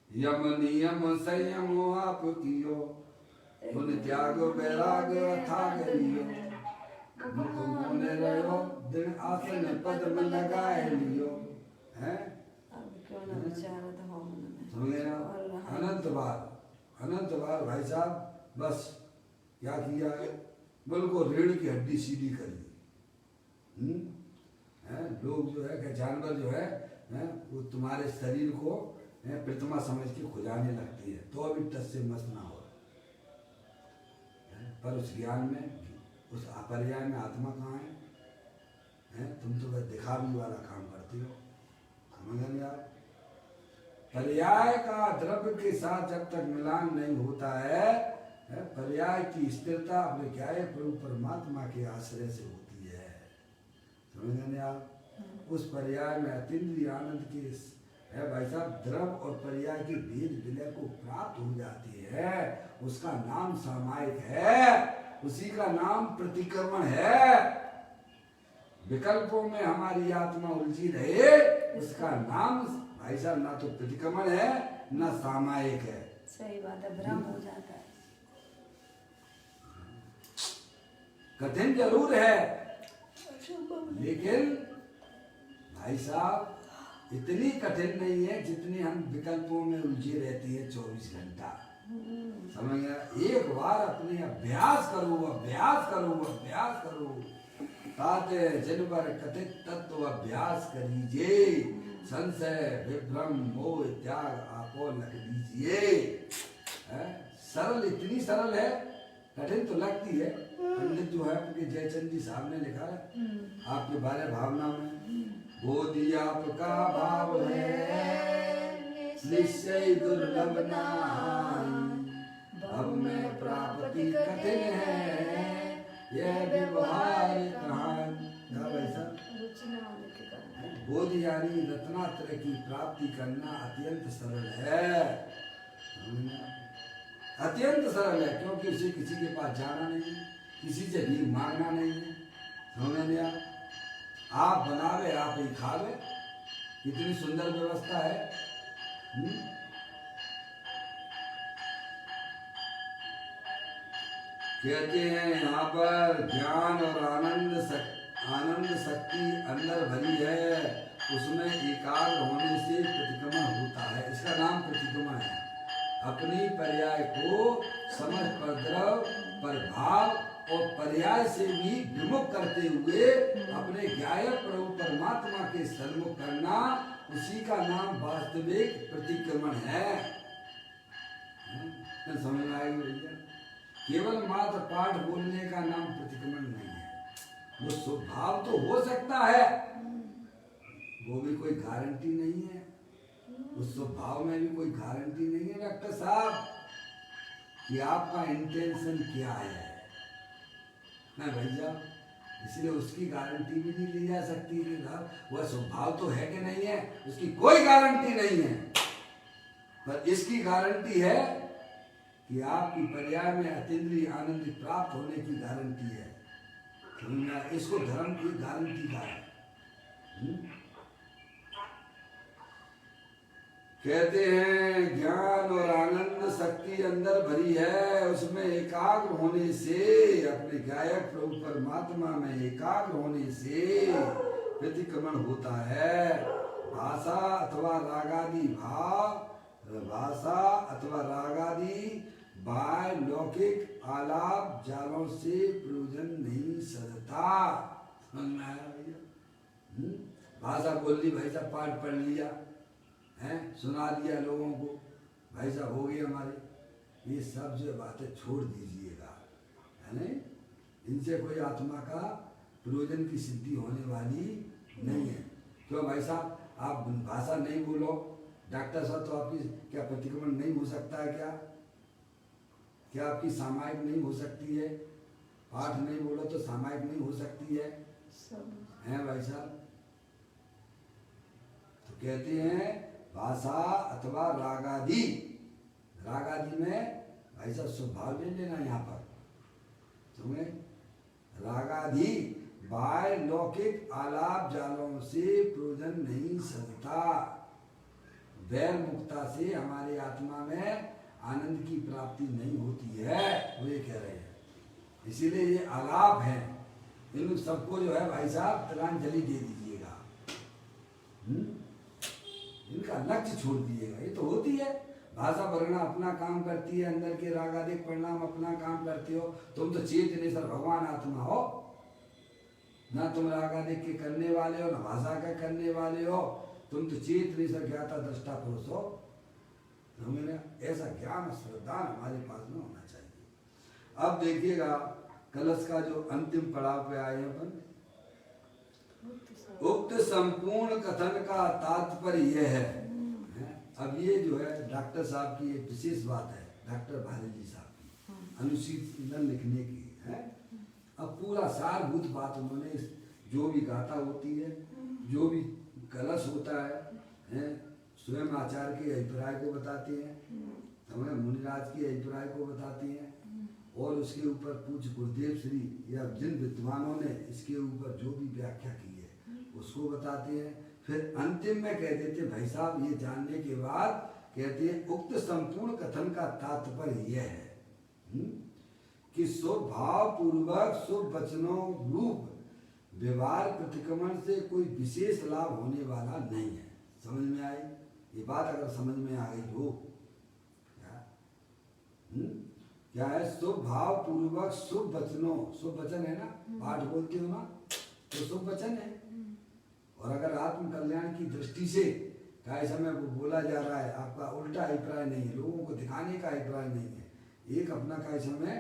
यम नियम संयम आप कियो, पुन त्याग वैराग अथाग लियो, मुख मोने रहो दिन आसन पद में लगाए लियो। है समझे ना? अनंत बार भाई साहब बस क्या किया है, बिल्कुल रीढ़ की हड्डी सीधी कर दी। लोग जो है जानवर जो है वो तुम्हारे शरीर को प्रतिमा समझ के खुजाने लगती है, तो अभी टस से मस्त ना हो। पर उस ज्ञान में, उस अपर्याय में आत्मा कहाँ है? तुम तो वह दिखावी वाला काम करते हो। समझ नहीं आप? पर्याय का द्रव्य के साथ जब तक मिलान नहीं होता है, पर्याय की स्थिरता अपने ज्ञाय प्रभु परमात्मा के आश्रय से होती है। समझ नहीं आप? उस पर्याय में अतीन्द्रिय आनंद के है भाई साहब, द्रव और पर्याय की भेद विलय को प्राप्त हो जाती है, उसका नाम सामायिक है, उसी का नाम प्रतिक्रमण है। विकल्पों में हमारी आत्मा उलझी रहे, उसका नाम भाई साहब ना तो प्रतिक्रमण है ना सामायिक है। सही बात है, भ्रम हो जाता है। कठिन जरूर है, लेकिन भाई साहब इतनी कठिन नहीं है जितनी हम विकल्पों में उलझे रहते हैं 24 घंटा। समझ गया? एक बार अपने अभ्यास करो, अभ्यास करो, अभ्यास करो, ताते जिन पर कथित तत्व अभ्यास करीजिए, संशय विभ्रम मोह त्याग आपो लग दीजिए। सरल, इतनी सरल है कठिन तो लगती है। पंडित जो है आपके जयचंद जी साहब ने लिखा है आपके बारे भावना में, बोधि आपका भाव है निश्चय दुर्लभ नाई, भव में प्राप्ति कठिन है यह व्यवहार कहानी। बोधि यानी रत्नात्रय की प्राप्ति करना अत्यंत सरल है, अत्यंत सरल है, क्योंकि उसे किसी के पास जाना नहीं है, किसी से भी मांगना नहीं है। समझ में आया? आप बनावे आप ही खावे, कितनी सुंदर व्यवस्था है। कहते हैं यहाँ पर ज्ञान और आनंद शक्ति अंदर भरी है, उसमें एकाग्र होने से प्रतिक्रमण होता है। इसका नाम प्रतिक्रमण है। अपनी पर्याय को समझ परद्रव प्रभाव और पर्याय से भी विमुख करते हुए अपने ज्ञायक प्रभु परमात्मा के सन्मुख करना, उसी का नाम वास्तविक प्रतिक्रमण है। समझ में आएगी भैया? केवल मात्र पाठ बोलने का नाम प्रतिक्रमण नहीं है। वो स्वभाव तो हो सकता है, वो भी कोई गारंटी नहीं है। उस स्वभाव में भी कोई गारंटी नहीं है डॉक्टर साहब कि आपका इंटेंशन क्या है ना भैया। इसलिए उसकी गारंटी भी नहीं ली जा सकती कि वह स्वभाव तो है कि नहीं है, उसकी कोई गारंटी नहीं है। पर इसकी गारंटी है कि आपकी पर्याय में अतीन्द्रिय आनंद प्राप्त होने की गारंटी है। इसको धर्म की गारंटी का है। कहते हैं ज्ञान और आनंद शक्ति अंदर भरी है, उसमें एकाग्र होने से, अपने गायक प्रभु परमात्मा में एकाग्र होने से प्रतिक्रमण होता है। भाषा अथवा रागादि बाह्य लौकिक आलाप जालों से प्रयोजन नहीं सदता। समझ में आया भैया? भाषा बोल ली भाई साहब, पाठ पढ़ लिया है, सुना दिया लोगों को, भाई साहब हो गए हमारे। ये सब जो बातें छोड़ दीजिएगा, है नहीं? इनसे कोई आत्मा का प्रयोजन की सिद्धि होने वाली नहीं है। क्यों भाई साहब, आप भाषा नहीं बोलो डॉक्टर साहब तो आपकी क्या प्रतिक्रमण नहीं हो सकता है? क्या आपकी सामायिक नहीं हो सकती है? पाठ नहीं बोलो तो सामायिक नहीं हो सकती है? हैं भाई साहब? तो कहते हैं भाषा अथवा रागादि में भाई साहब स्वभाव ले लेना यहाँ पर तुम्हें। रागादि बाह्य लौकिक आलाप जालों से प्रयोजन नहीं सदता। वैर मुक्ता से हमारे आत्मा में आनंद की प्राप्ति नहीं होती है, वो ये कह रहे हैं। इसीलिए ये आलाप है, इन सबको जो है भाई साहब तिलांजलि दे दीजिएगा, इनका लक्ष्य छोड़ दिएगा। ये तो होती है भाषा वर्णा अपना काम करती है, अंदर के रागादिक परिणाम अपना काम करते हो। तुम तो चेतनेश्वर भगवान आत्मा हो ना, तुम रागादिक के करने वाले हो ना भाषा के करने वाले हो, तुम तो चेतनेश्वर ज्ञाता दृष्टा पुरुष हो। हमें ऐसा ज्ञान श्रद्धा हमारे पास में होना चाहिए। अब देखिएगा कलश का जो अंतिम पड़ाव पे आए अपन, उक्त संपूर्ण कथन का तात्पर्य यह है। अब ये जो है डॉक्टर साहब की एक विशेष बात है, डॉक्टर भाले जी साहब की अनुशीलन लिखने की है। अब पूरा सारभूत बात उन्होंने जो भी गाथा होती है, जो भी कलश होता है, स्वयं आचार्य के अभिप्राय को बताते हैं, हमें मुनिराज के अभिप्राय को बताते हैं, और उसके ऊपर पूज्य गुरुदेव श्री या जिन विद्वानों ने इसके ऊपर जो भी व्याख्या की है उसको बताते हैं। फिर अंतिम में कह देते भाई साहब ये जानने के बाद कहते हैं उक्त संपूर्ण कथन का तात्पर्य यह है कि स्वभाव पूर्वक शुभ वचनों रूप व्यवहार प्रतिक्रमण से कोई विशेष लाभ होने वाला नहीं है। समझ में आई ये बात? अगर समझ में आ गई हो क्या है? स्वभाव पूर्वक शुभ वचनों, शुभ वचन है ना, पाठ बोलते हो ना तो शुभ वचन है। और अगर आत्म कल्याण की दृष्टि से काय समय वो बोला जा रहा है, आपका उल्टा अभिप्राय नहीं है, लोगों को दिखाने का अभिप्राय नहीं है, एक अपना काय समय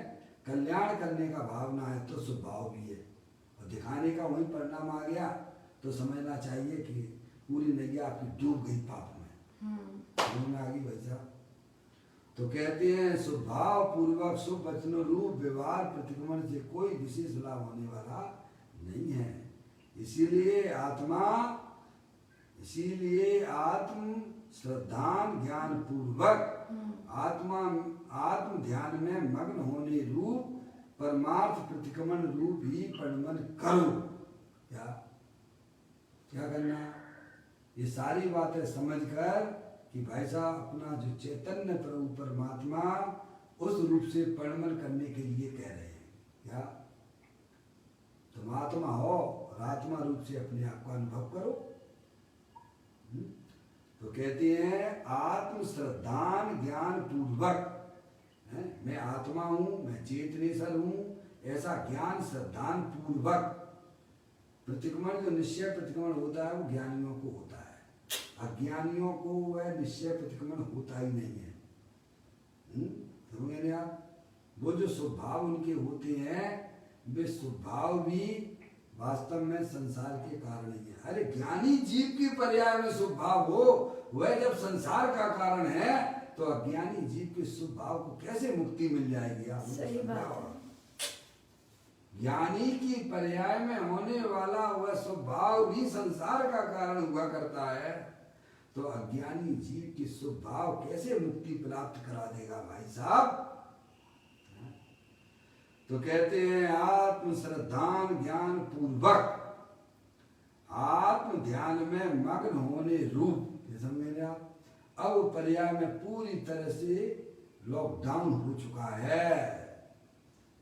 कल्याण करने का भावना है तो स्वभाव भी है, और दिखाने का वही परिणाम आ गया तो समझना चाहिए कि पूरी नैया आपकी डूब गई पाप में। समझ में आ गई भाई साहब? तो कहते हैं स्वभाव पूर्वक शुभ वचनों रूप व्यवहार प्रतिक्रमण से कोई विशेष लाभ होने वाला नहीं है। इसीलिए आत्म श्रद्धान ज्ञान पूर्वक आत्म ध्यान में मग्न होने रूप परमार्थ प्रतिक्रमण रूप ही परिणमन करो। क्या करना? ये सारी बातें समझकर कि भाई साहब अपना जो चैतन्य प्रभु परमात्मा उस रूप से परिणमन करने के लिए कह रहे हैं। क्या तुम आत्मा हो और आत्मा रूप से अपने आप का अनुभव करो। तो कहते हैं आत्म श्रद्धान ज्ञान पूर्वक, मैं आत्मा हूं, मैं चेतनेश्वर हूं, ऐसा ज्ञान श्रद्धान पूर्वक। प्रतिक्रमण जो निश्चय प्रतिक्रमण होता है वो ज्ञानियों को होता है, अज्ञानियों को वह निश्चय प्रतिक्रमण होता ही नहीं है। समझ आप? वो जो स्वभाव उनके होते हैं वे स्वभाव भी वास्तव में संसार के कारण ही है। अरे ज्ञानी जीव के पर्याय में स्वभाव हो, वह जब संसार का कारण है तो अज्ञानी जीव के स्वभाव को कैसे मुक्ति मिल जाएगी? आप सही बात है। ज्ञानी की पर्याय में होने वाला वह स्वभाव भी संसार का कारण हुआ करता है, तो अज्ञानी जीव की स्वभाव कैसे मुक्ति प्राप्त करा देगा भाई साहब? तो कहते हैं आत्म श्रद्धान ज्ञान पूर्वक आत्म ध्यान में मग्न होने रूप, समझे आप? अब पर्याय में पूरी तरह से लॉकडाउन हो चुका है।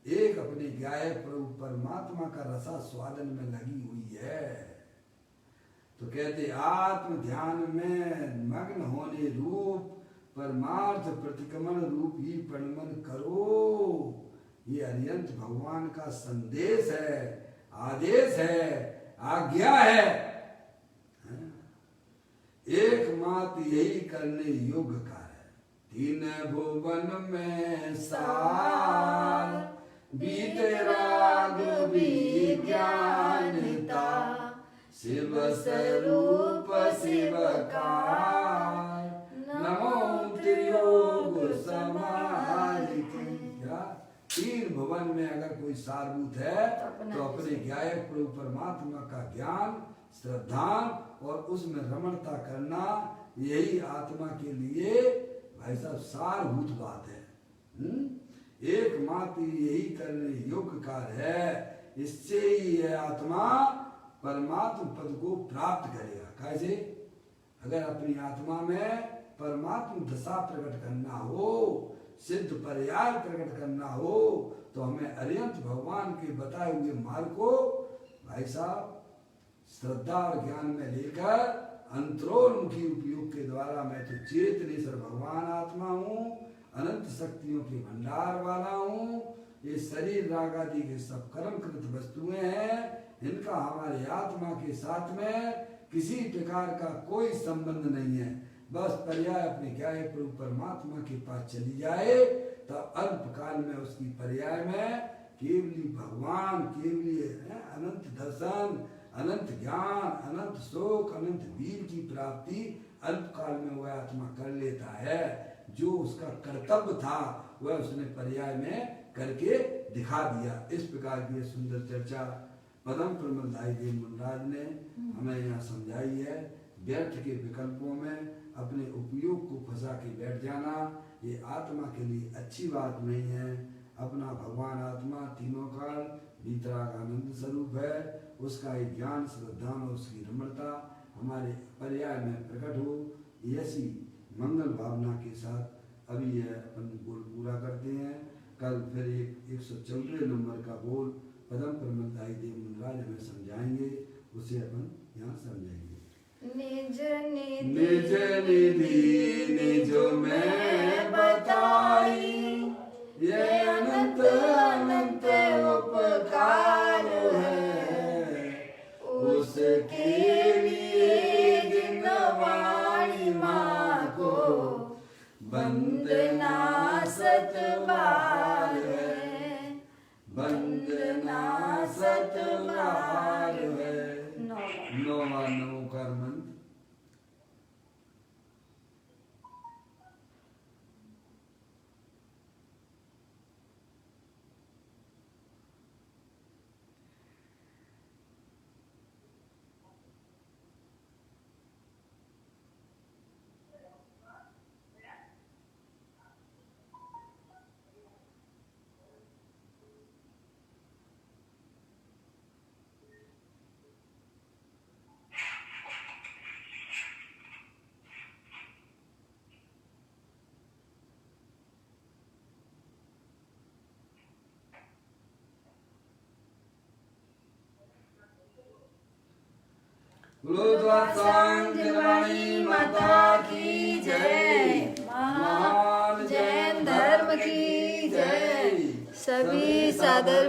एक अपने गायक प्रभु परमात्मा का रसा स्वादन में लगी हुई है। तो कहते आत्म ध्यान में मग्न होने रूप परमार्थ प्रतिक्रमण रूप ही परिणमन करो। ये अरिहंत भगवान का संदेश है, आदेश है, आज्ञा है। एकमात्र यही करने योग्य कार्य। तीन भुवन में सार बीते राग विज्ञानता शिव स्वरूप शिवकार नमो त्रियोग समाज के। तीन भुवन में अगर कोई सारभूत है तो अपने गायक प्रभु परमात्मा का ज्ञान श्रद्धा और उसमें रमणता करना, यही आत्मा के लिए भाई साहब सारभूत बात है। एकमात्र यही करने योग्य कार्य है। इससे ही यह आत्मा परमात्मा पद को प्राप्त करेगा। कैसे? अगर अपनी आत्मा में परमात्मा दशा प्रकट करना हो, सिद्ध पर्याय प्रकट करना हो, तो हमें अरिहंत भगवान के बताए हुए मार्ग को भाई साहब श्रद्धा और ज्ञान में लेकर अंतरोन्मुखी उपयोग के द्वारा मैं तो चेतनेश्वर भगवान आत्मा हूँ, अनंत शक्तियों के भंडार वाला हूँ। ये शरीर राग आदि के सब कर्मकृत वस्तुएं हैं, इनका हमारे आत्मा के साथ में किसी प्रकार का कोई संबंध नहीं है। बस पर्याय अपने ज्ञाय प्रभु परमात्मा के पास चली जाए तो अल्प काल में उसकी पर्याय में केवली भगवान, केवली अनंत दर्शन, अनंत ज्ञान, अनंत शोक, अनंत वीर की प्राप्ति अल्प काल में वह आत्मा कर लेता है। जो उसका कर्तव्य था वह उसने पर्याय में करके दिखा दिया। इस प्रकार की सुंदर चर्चा पदम प्रमदाई देव मुनराज ने हमें यहाँ समझाई है। व्यर्थ के विकल्पों में अपने उपयोग को फंसा के बैठ जाना ये आत्मा के लिए अच्छी बात नहीं है। अपना भगवान आत्मा तीनों काल वीतराग आनंद स्वरूप है, उसका एक ज्ञान श्रद्धा और उसकी रमणता हमारे पर्याय में प्रकट हो, ऐसी मंगल भावना के साथ अभी यह अपन बोल पूरा करते हैं। कल फिर एक 114 नंबर का बोल पदम प्रमदाई देव मुनराज हमें समझाएंगे, उसे अपन यहाँ समझेंगे। निज निज निधि निज में बताई, ये अनंत अनंत उपकार है, उसके लिए जिनवाणी माँ को वंदना सत बार है। per month? गुरुद्वार जिनवाणी माता की जय, महान जैन धर्म की जय। सभी साधर्म